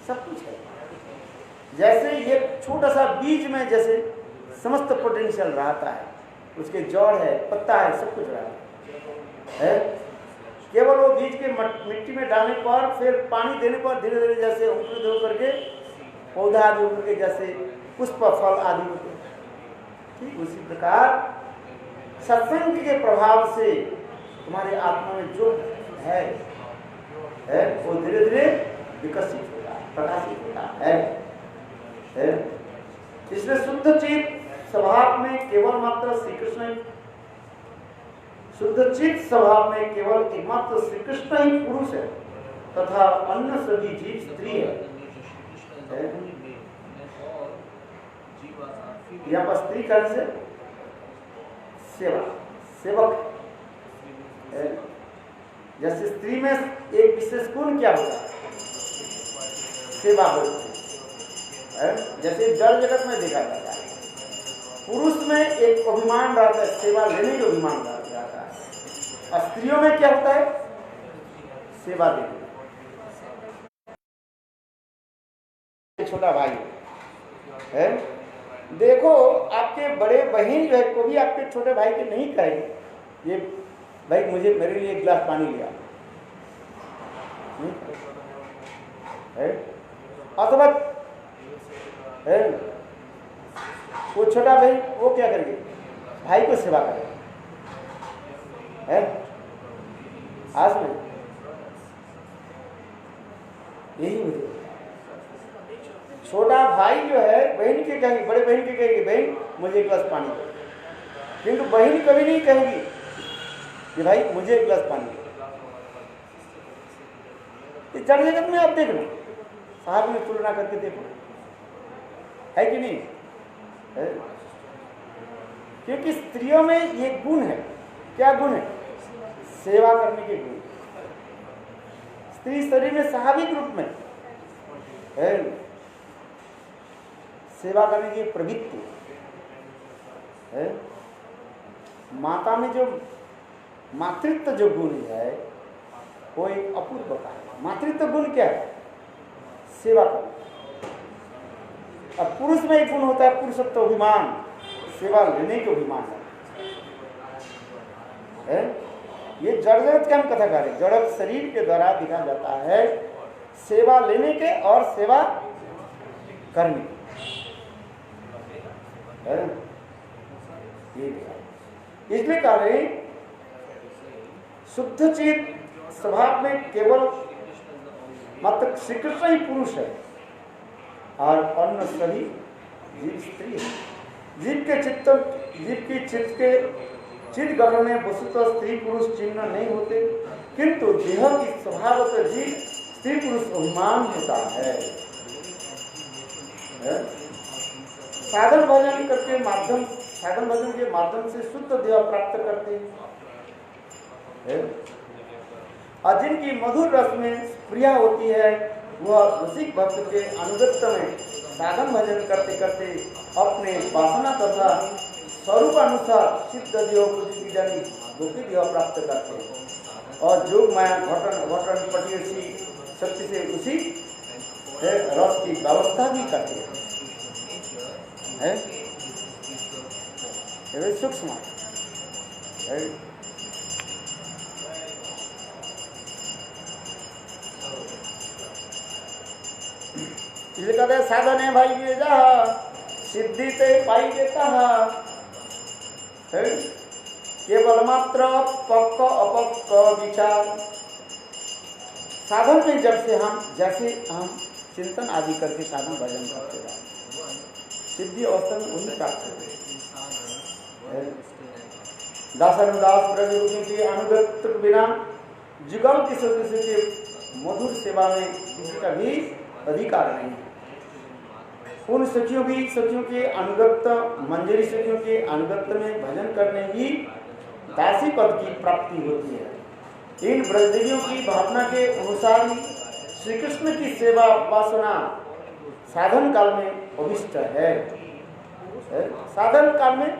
सब कुछ है। जैसे ये छोटा सा बीज में जैसे समस्त पोटेंशियल रहता है, उसके जड़ है, पत्ता है, सब कुछ रहता है। केवल वो बीज के मिट्टी में डालने पर, फिर पानी देने पर धीरे धीरे जैसे अंकुरित होकर के पौधा आदि होकर के जैसे पुष्प फल आदि होते हैं, ठीक उसी प्रकार सत्संग के प्रभाव से तुम्हारे आत्मा में जो है वो धीरे धीरे विकसित होता है, प्रकाशित होता है। इसलिए शुद्ध चित्त स्वभाव में केवल मात्र श्री कृष्ण, शुद्ध चित्त स्वभाव में केवल एकमात्र श्री कृष्ण ही पुरुष है तथा अन्य सभी जीव स्त्री है। यहाँ पर स्त्री कहने से सेवा, सेवक है। जैसे स्त्री में एक विशेष गुण क्या होता है, सेवा होती है। जैसे जड़ जगत में देखा जाता है, पुरुष में एक अभिमान रहता है, सेवा लेने का अभिमान रहता है, और स्त्रियों में क्या होता है, सेवा देने। छोटा भाई है, देखो आपके बड़े बहन जो है को भी आपके छोटे भाई के नहीं कहेंगे ये भाई मुझे मेरे लिए एक गिलास पानी लिया, है अथवा है वो छोटा भाई वो क्या करेंगे, भाई को सेवा करेगा, है आज में यही मुझे छोटा भाई जो है बहन के कहेंगे, बड़े बहन के कहेंगे बहन मुझे एक गिलास पानी दो, किंतु बहन कभी नहीं कहेगी कि भाई मुझे एक गिलास पानी दो। इस जड़ जगत में आप देख लो, साहब ने तुलना करके देखो, है कि नहीं? है? क्योंकि स्त्रियों में ये गुण है। क्या गुण है? सेवा करने के गुण। स्त्री शरीर में स्वाभाविक रूप में है सेवा करने की प्रवृत्ति है। माता में जो मातृत्व जो गुण है वो एक अपूर्व का है। मातृत्व गुण क्या है? सेवा करना। अब पुरुष में एक गुण होता है पुरुषत्व अभिमान, सेवा लेने के अभिमान है। ये जड़ जगत के हम कथा करें, जड़ शरीर के द्वारा दिखा जाता है सेवा लेने के और सेवा करने है। ये इसलिए कह रहे शुद्ध चित स्वभाव में केवल मात्र श्री कृष्ण ही पुरुष है और अन्य सभी जीव स्त्री है। जीव के चित्त के चित्त गठन में वस्तुतः स्त्री पुरुष चिन्ह नहीं होते, किंतु देह की स्वभावतः जीव स्त्री पुरुष अभिमान होता है। साधन भजन करके साधन भजन के माध्यम से शुद्ध देह प्राप्त करते हैं और जिनकी मधुर रस में प्रिया होती है वह रसिक भक्त के अनुगत्य में साधन भजन करते करते अपने वासना तथा स्वरूप अनुसार सिद्ध देह गोपी देह प्राप्त करते हैं और जोग माया घटन पटियसी शक्ति से उसी रस की व्यवस्था भी करते हैं। सूक्ष्म है। इसलिए कहते साधन है भाई ये जा सिद्धि से पाई देता है केवल मात्र पक्क अपक्क विचार। साधन में जैसे हम चिंतन आदि करके साधन भजन करते हैं सिद्धि अवस्था में उन्हीं प्राप्त होते हैं। दासानुदास ब्रजरूपी के अनुगत बिना जुगल की सदस्य के मधुर सेवा में किसी का भी अधिकार नहीं है। उन सखियों के अनुगत मंजरी सखियों के अनुगत में भजन करने ही दासी पद की प्राप्ति होती है। इन ब्रजदेवियों की भावना के अनुसार ही श्री कृष्ण की सेवा उपासना साधन काल में अभिष्ट है। साधन काल में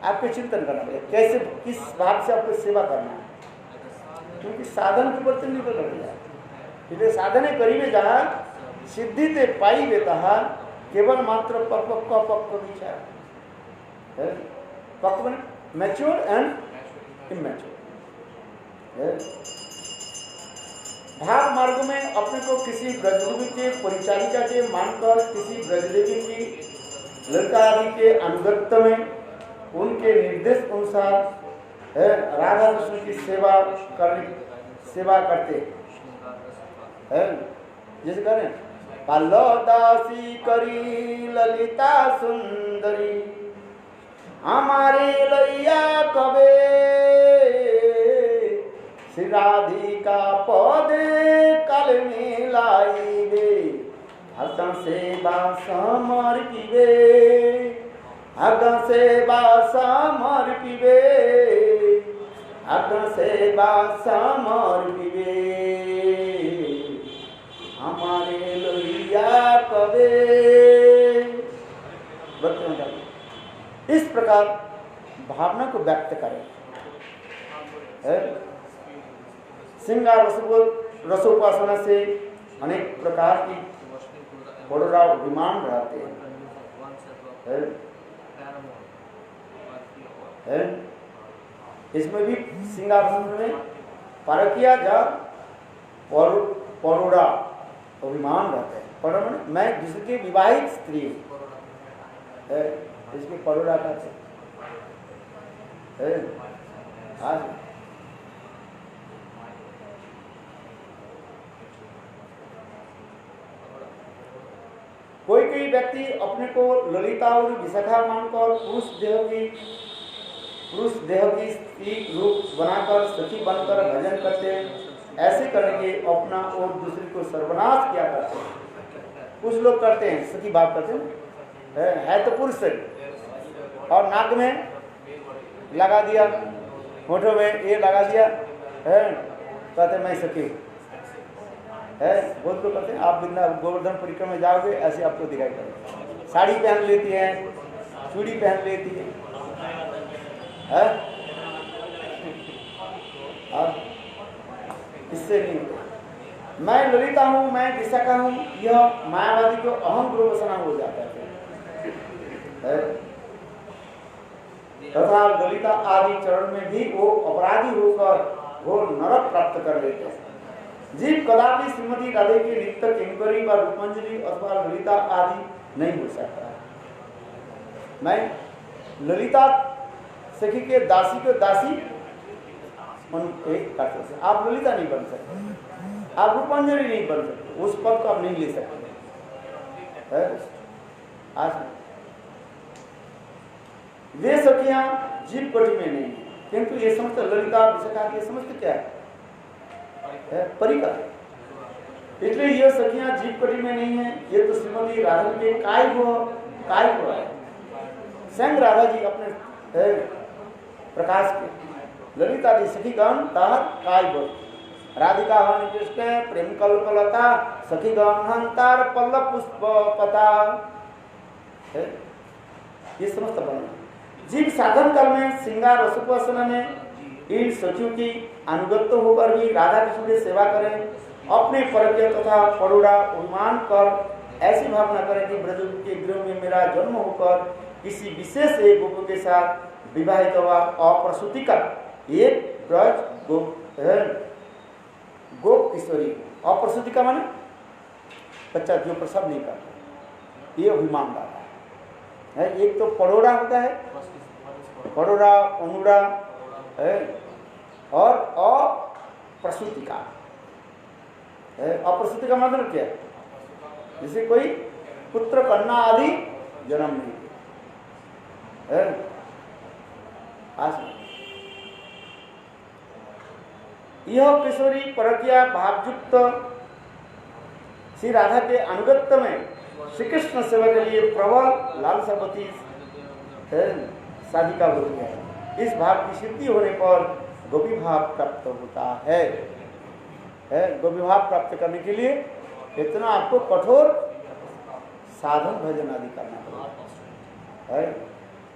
आपको चिंतन करना पड़ेगा कैसे किस भाव से आपको सेवा करना है, क्योंकि साधन के ऊपर निर्भर कर जाए। इसलिए साधने करीबे जहाँ सिद्धि ते पाई देता है केवल मात्र पक्व विचार पक्व मैच्योर एंड इमैच्योर। भाव मार्ग में अपने को किसी ब्रजदेवी के परिचारिका के मानकर किसी ब्रजदेवी की लड़का आदि के अनुगत्य में उनके निर्देश अनुसार राधा कृष्ण की सेवा करते हैं। जैसे करें पालो दासी करी ललिता सुंदरी हमारे लैया कबे श्री राधिका पद कल में लाई गे हसन सेवा समर्पिबे अग्न सेवा समर्पिबे अग्न सेवा समर्पिबे हमारे लोहिया कबे। इस प्रकार भावना को व्यक्त करें। श्रृंगार रसोपासना से अनेक प्रकार की बड़ोरा विमान रहते हैं। इसमें भी श्रृंगार में पारकिया जा परोड़ा अभिमान रहते हैं। परोड़ा मैं जिसकी विवाहित स्त्री है इसमें परोड़ा का है। कोई व्यक्ति अपने को ललिता और विशाखा मानकर पुरुष देह की स्त्री रूप बनाकर सखी बनकर भजन करते हैं। ऐसे करने के अपना और दूसरे को सर्वनाश किया करते हैं। कुछ लोग करते हैं सखी भाव करते हैं है तो पुरुष शरीर, और नाक में लगा दिया, होठों में ये लगा दिया है, कहते मैं सखी है। बहुत लोग कहते हैं आप गोवर्धन परिक्रमा में जाओगे ऐसे आपको दिखाई पड़ेगा। साड़ी पहन लेती है, चूड़ी पहन लेती है, इससे नहीं होता। मैं ललिता हूँ, मैं विशाखा हूँ, यह मायावादी को अहम गुरुवसना हो जाता है। तथा ललिता आदि चरण में भी वो अपराधी होकर वो नरक प्राप्त कर लेते हैं। जीव कदापि श्रीमती राधे के नित्य किंकरी व रूपंजलि अथवा ललिता आदि नहीं हो सकता। मैं ललिता सखी के दासी को दासी कर सकते, आप ललिता नहीं बन सकते, आप रूपांजलि नहीं बन सकते, उस पद को आप नहीं ले सकते। आज वे सखियां जीव कोटि में नहीं, किंतु ये समझते ललिता विशाखा ये समझते क्या है परिकर, इसलिए ये सखियां जीव कोटि में नहीं है। ये तो श्रीमती राधा के काय को है। स्वयं राधा जी अपने प्रकाश के ललिता दी सखीगण ताहत काय बोल राधिका हन कृष्ण प्रेम कल्पलता सखीगण हंतार पल्लव पुष्प पता, ये समस्त बना। जीव साधन काल में श्रृंगार रसोपासना में इन सखियों की अनुगत होकर भी राधा कृष्ण की सेवा करें, अपने परज्ञ तथा परोड़ा उन्मान कर ऐसी भावना करें कि ब्रज के गृह में मेरा जन्म होकर किसी विशेष एक गोप के साथ विवाहित हुआ अप्रसूति का एक ब्रज गोप किशोरी। अप्रसूति का माने बच्चा जो प्रसव नहीं करता, ये अभिमान डाला है। एक तो परोड़ा होता है, परोड़ा अनुड़ा है, और अप्रसूति का है। अप्रसूति का मतलब क्या है? जैसे कोई पुत्र कन्या आदि जन्म नहीं है। यह किशोरी परज्ञा भावयुक्त श्री राधा के अनुगत्य में श्री कृष्ण सेवा के लिए प्रबल लालसावती साधिका होती है। इस भाव की सिद्धि होने पर गोपी भाव प्राप्त होता है। गोपी भाव प्राप्त करने के लिए इतना आपको कठोर साधन भजन आदि करना पड़ेगा।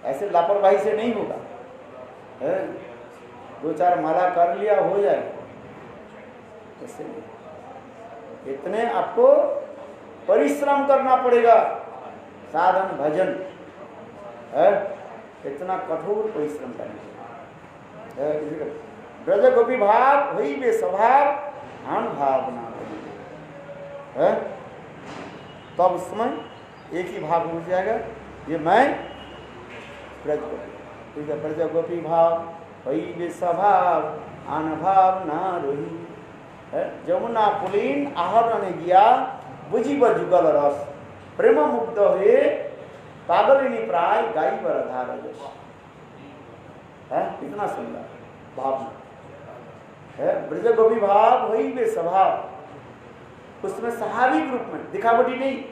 ऐसे लापरवाही से नहीं होगा। दो चार माला कर लिया हो जाए, ऐसे नहीं। इतने आपको परिश्रम करना पड़ेगा। साधन भजन इतना कठोर परिश्रम करना। ब्रज गोपी भाव वही वे स्वभाव आन भावना है। तब उस समय एक ही भाव हो जाएगा, ये मैं ब्रज गोपी। ठीक है, ब्रज गोपी भाव वही वे स्वभाव आन भाव ना रोही है। जमुना पुलीन आहरण गया बुझी ब जुगल रस प्रेम मुग्ध हुए पागलिनी प्राय गाई पर आधार है। कितना सुंदर भाव है। ब्रज गोपी भाव वही वे स्वभाव, उसमें स्वाभाविक रूप में दिखावटी नहीं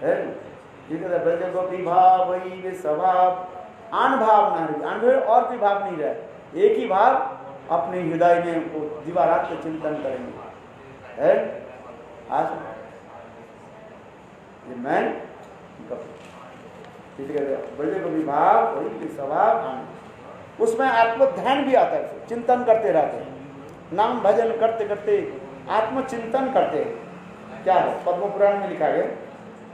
है। ब्रज गोपी भाव वही वे स्वभाव आन भाव ना रही, आन और कोई भाव नहीं रहे, एक ही भाव अपने हृदय में दिवारात के चिंतन करेंगे है। आज ये मैं ब्रज गोपी भाव वही वे स्वभाव आन, उसमें आत्म ध्यान भी आता है। चिंतन करते रहते हैं, नाम भजन करते करते आत्मचिंतन करते हैं। क्या है? पद्म पुराण में लिखा गया,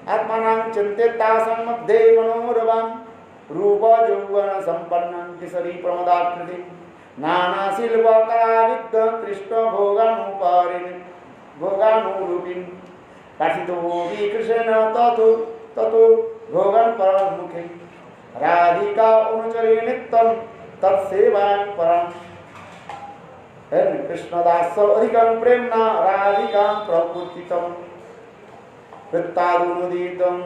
आत्मानां चिंतितासं मध्ये मनोरवां रूप यौवन संपन्नं किशोरी प्रमदाकृति नाना शिल्प कलाविद्ध कृष्ण भोगानुरूपिन् कथितो विकृष्ण ततो भोगन परमुखे राधिका अनुचरे नित्यं तत्सेवां परम्। कृष्णदास अधिकं प्रेम्णा राधिकां प्रपूर्तितं वृत्तादुनुदीतं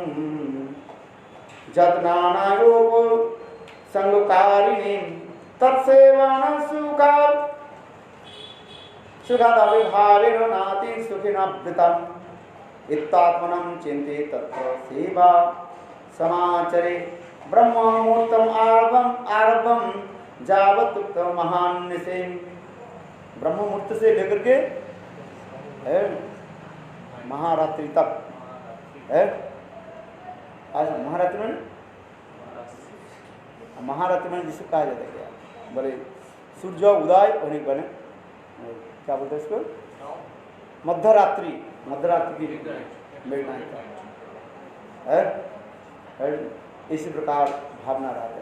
जत्नानायोगो संगकारिणीं तत्सेवानं सुखादविभावेन नाति सुखिनावृतम् इत्तात्मनं चिन्ते तत्र सेवा समाचरे ब्रह्ममुहूर्तम आरभम जावत महान्य से ब्रह्म मुहूर्त से लेकर के महारात्रि तक है। आज महारात्रि में जिसे कहा जाता है क्या बोले सूर्य उदय होने बने क्या बोलते हैं इसको मध्यरात्रि की मिडनाइट है। इसी प्रकार भावना रहते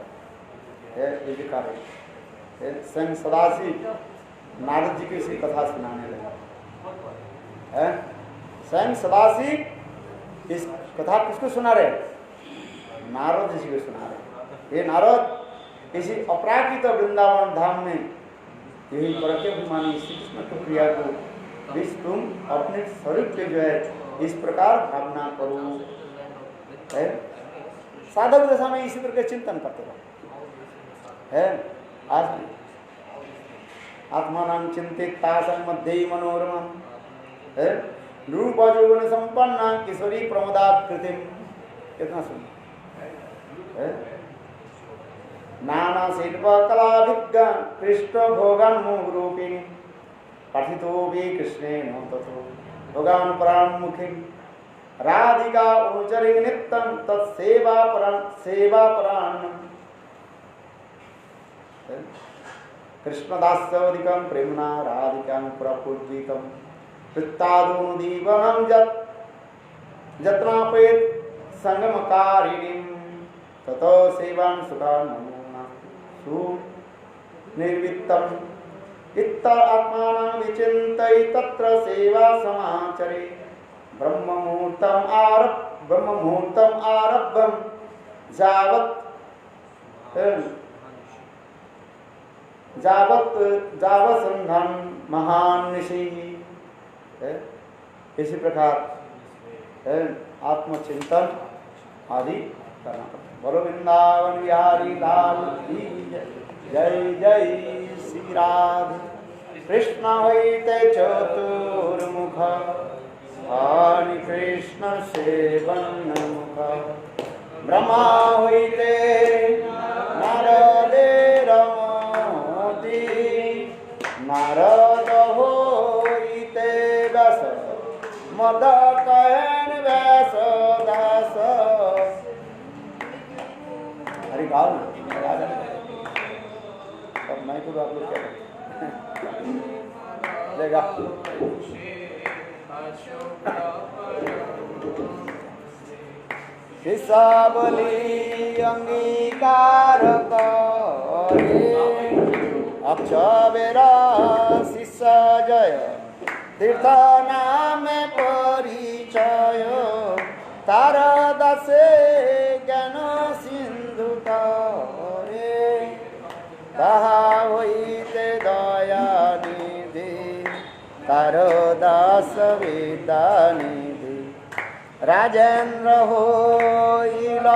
है। ये कार्य स्वयं सदाशिव नारद जी की इसी कथा सुनाने लगे है। स्वयं सदाशिव इस कथा किसको सुना रहे? नारद जी को सुना रहे। ये नारद इसी अपराकृत वृंदावन धाम में यही परमानी श्री कृष्ण की क्रिया को विष तुम अपने स्वरूप के जो है इस प्रकार भावना करो है। साधक दशा में इसी प्रकार चिंतन करते रहो है। आज आत्मानां चिंतित तासं मध्य मनोरमं है रूप यौवन संपन्ना किशोरी प्रमोदाकृतिम। कितना सुन है। नाना शिल्प कला विज्ञ कृष्ण भोगान रूपिणी पठितो भी कृष्णेन ततो भोगान परान मुखी राधिका अनुचरि नित्यं तत्सेवा परान कृष्णदास्यधिकं प्रेम्णा राधिकां प्रपूजितं वृत्तादुदीवनं जत्रापेत संगमकारिणीं ततो सेवां सुखान्मो निर्वित्तम् इत्तर आत्मानं विचिन्तय तत्र सेवा समाचरे ब्रह्ममुहूर्तम् आरब्धं जावसंधं महान्निशि। इसी प्रकार आत्मचिंतन आदि करना पड़ता है। बोलो वृंदावन बिहारी लाल की जय जय श्री राधे कृष्ण होते चतुर्मुख हरि कृष्ण सेवन मुख ब्रह्मा होते नारदेर मोती नारद होते व्यास मद कहन व्यास दास। हरि गाओ ना अब मैं तो आप लोग क्या लेगा हिसाबली अंगीकार करे अक्षवेरा शिष्य जय तीर्थ नाम परिचय तार दासे ज्ञान सिंधु करे ताहा होइते दया निधि तार दास विद्या निधि राजेन्द्र होइल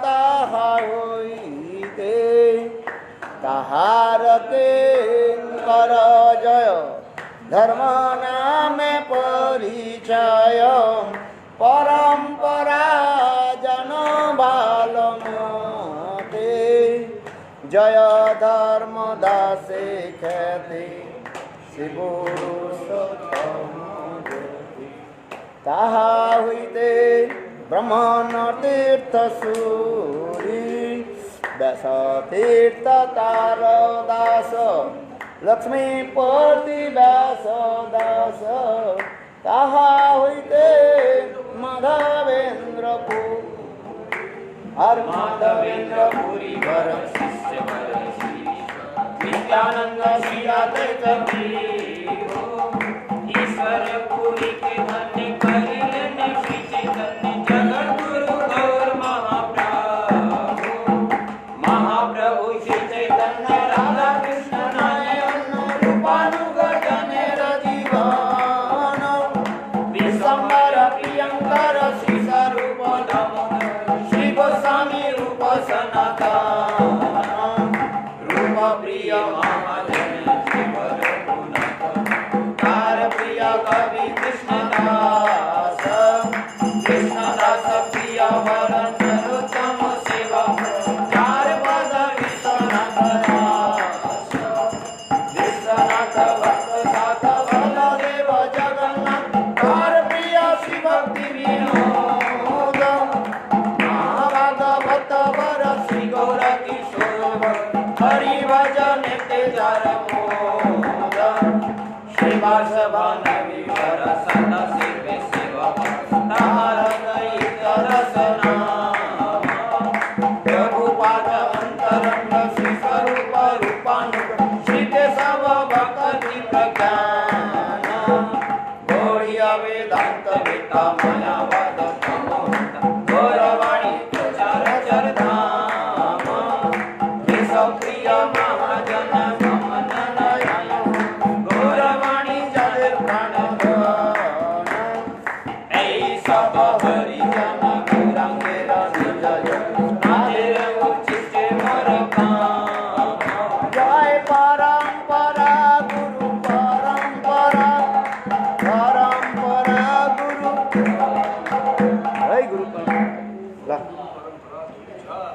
ताहा होइते ताहार किंकर जय धर्म नामे परिचय परंपरा जन बालमते जय धर्म दासे ख्याति शिवोरुषोत्तम ताहा हुईते ब्रह्मण तीर्थ सूरी व्यास तीर्थ तार दास लक्ष्मीपति व्यास दास ताहा हुईते माधवेन्द्र हर माधवेन्द्र पुरी वर शिष्य वर नित्यानंद श्रीयाते ईश्वर पुरी के धन्य करिले श्री चैतन्य जगत गुरु गौर महाप्रभु श्री चैतन्य राधा कृष्ण नारायण रूपानुगत जनेर जीवन विश्वम्बर प्रियंकर श्री स्वरूप श्री गोस्वामी रूप सनातन रूप प्रिय महाजन शिव रघुनाथ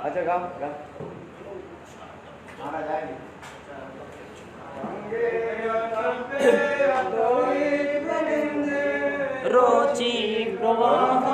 अच्छा गा गा आना जाएगी रोची प्रवाह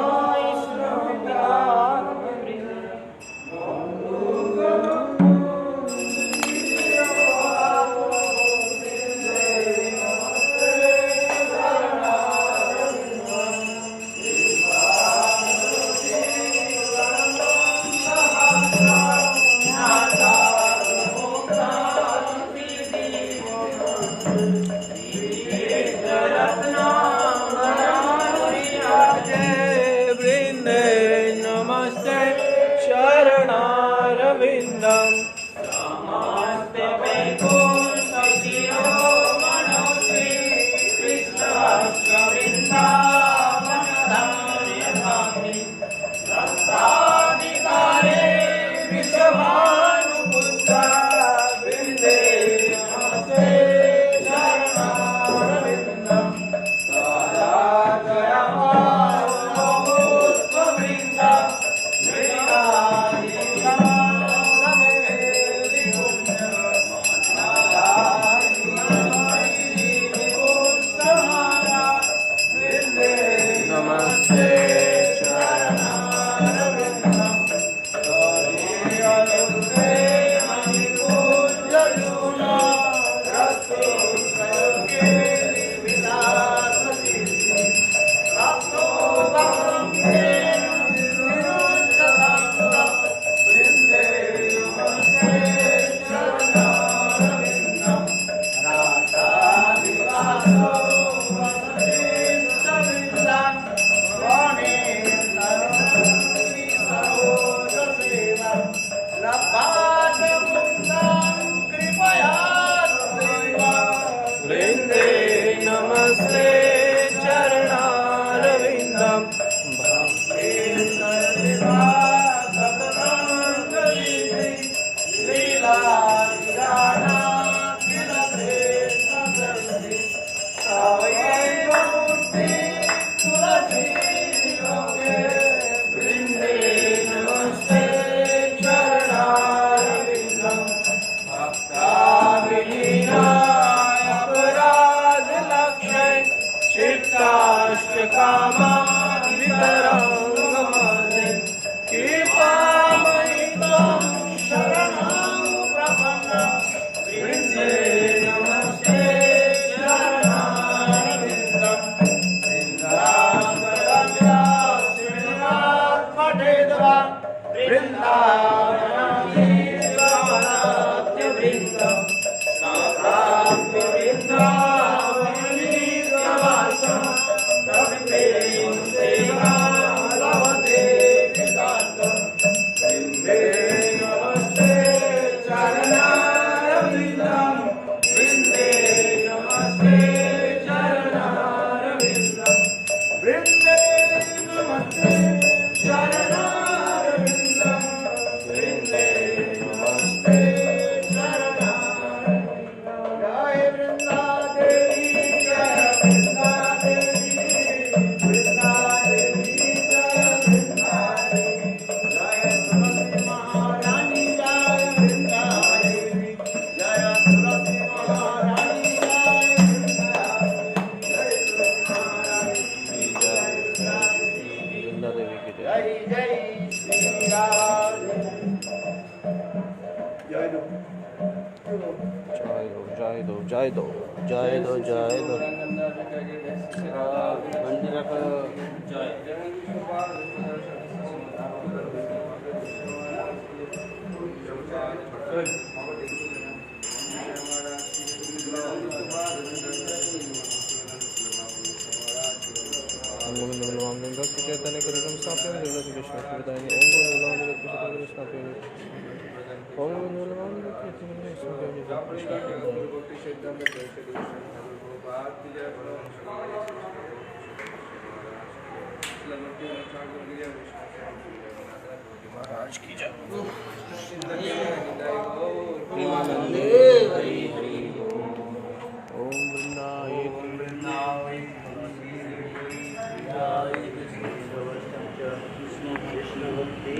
कृष्ण कृष्ण भक्ति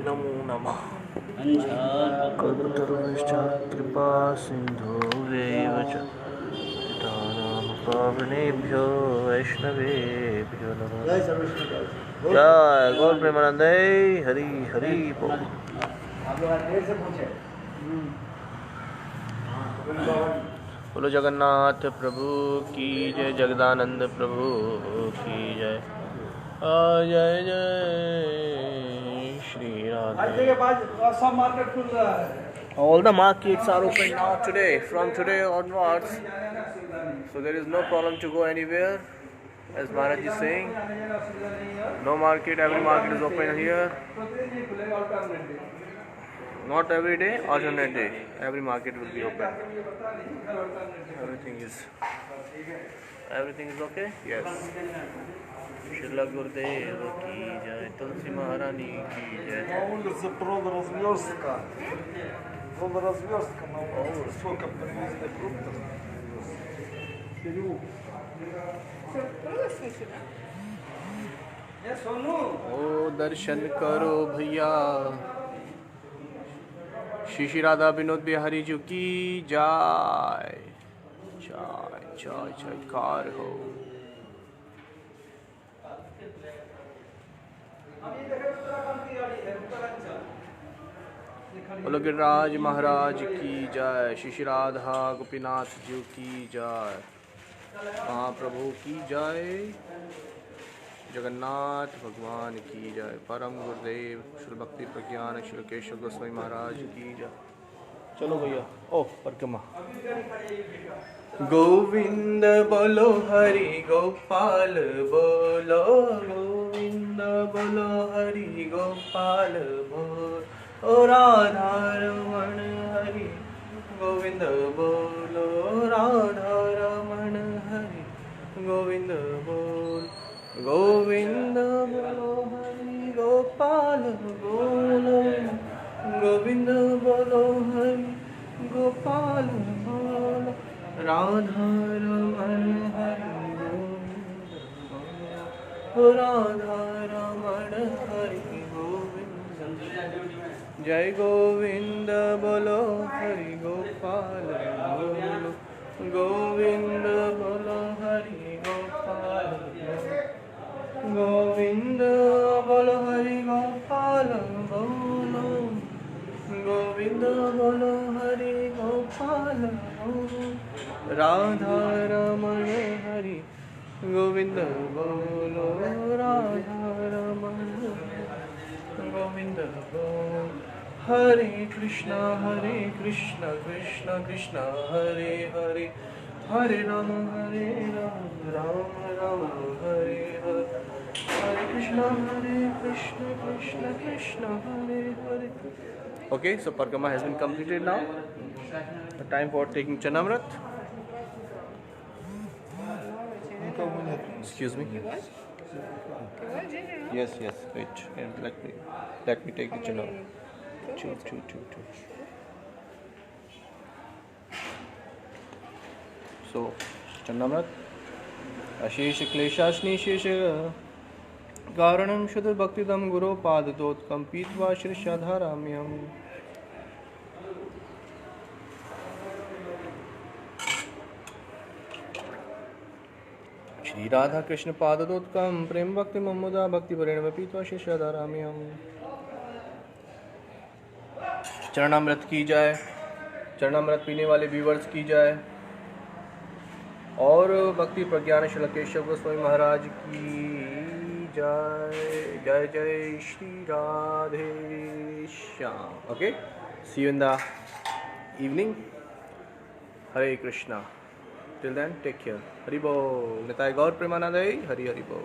नमो नमः। कल्पतरुश्चात् कृपा सिन्धुव्यैव च पतितानां पावनेभ्यो वैष्णवेभ्यो नमः। जय गौर प्रेमानंदे। हरि हरि बोल। आप लोग देर से पूछे। बोलो जगन्नाथ प्रभु की जय, जगदानंद प्रभु की जय। जय जय Shri Radhe. All the markets are open now today. From today onwards, so there is no problem to go anywhere. As Maharaj is saying, no market. Every market is open here. Not every day, alternate day. Every market will be open. Everything is okay? Yes. Shila Gurudev ki jai, Tulsi Maharani ki jai. На улице продразверстка. Продразверстка на улице. Сколько привезли фруктов? ओ दर्शन करो भैया। श्री श्री राधा विनोद बिहारी जी की जय। जय जय जयकार हो। बोलो गिरिराज महाराज की जय। श्री श्री राधा गोपीनाथ जी की जय। महाप्रभु की जय। जगन्नाथ भगवान की जय। परम गुरुदेव श्री भक्ति प्रज्ञान श्री केशव गोस्वामी महाराज की जय। चलो भैया। ओ परिक्रमा। गोविंद बोलो हरि गोपाल बोलो। गोविंद बोलो हरि गोपाल बोलो। ओ राधा रमण हरि गोविंद बोलो। राधा रमण हरि गोविंद बोलो। गोविंद बोलो हरि गोपाल बोलो। गोविंद बोलो हरि गोपाल बोलो। राधा रमण हरि गोविंद बोलो। राधा रमण हरि गोविंद। जय गोविंद बोलो हरि गोपाल बोलो। गोविंद बोलो हरि गोपाल बोलो। गोविंद बोलो हरि गोपाल बोलो। गोविंद बोलो हरि गोपाल बोलो। राधा रमण हरि गोविंद बोलो। राधा रमण गोविंद बोलो। हरे कृष्णा कृष्ण कृष्ण हरे हरे। हरे Ram Ram Ram Hare Hare. Hare Krishna Krishna Krishna Hare Hare. Okay, so Parikrama has been completed now. The time for taking Chanamrit. Excuse me. Yes. Wait. And let me take the Chanamrit. Two. So Chanamrit. Ashish Kleshashni Shesh कारणं शुद्ध भक्तिदम गुरो पादतोत्कम पीत्वा श्रीषाधाराम्यहम्। श्री राधा कृष्ण पादतोत्कम प्रेम भक्ति ममुदा भक्ति परिणम पीत्वा श्रीषाधाराम्यहम्। चरणामृत की जाए। चरणामृत पीने वाले व्यूवर्स की जाए। और भक्ति प्रज्ञान श्री केशव गोस्वामी महाराज की जय। जय जय Shri Radhe Shyam. Okay, see you in the evening. Hare Krishna. Till then, take care. Hari Bol. Nitai Gaur Premanande. Hari Hari Bol.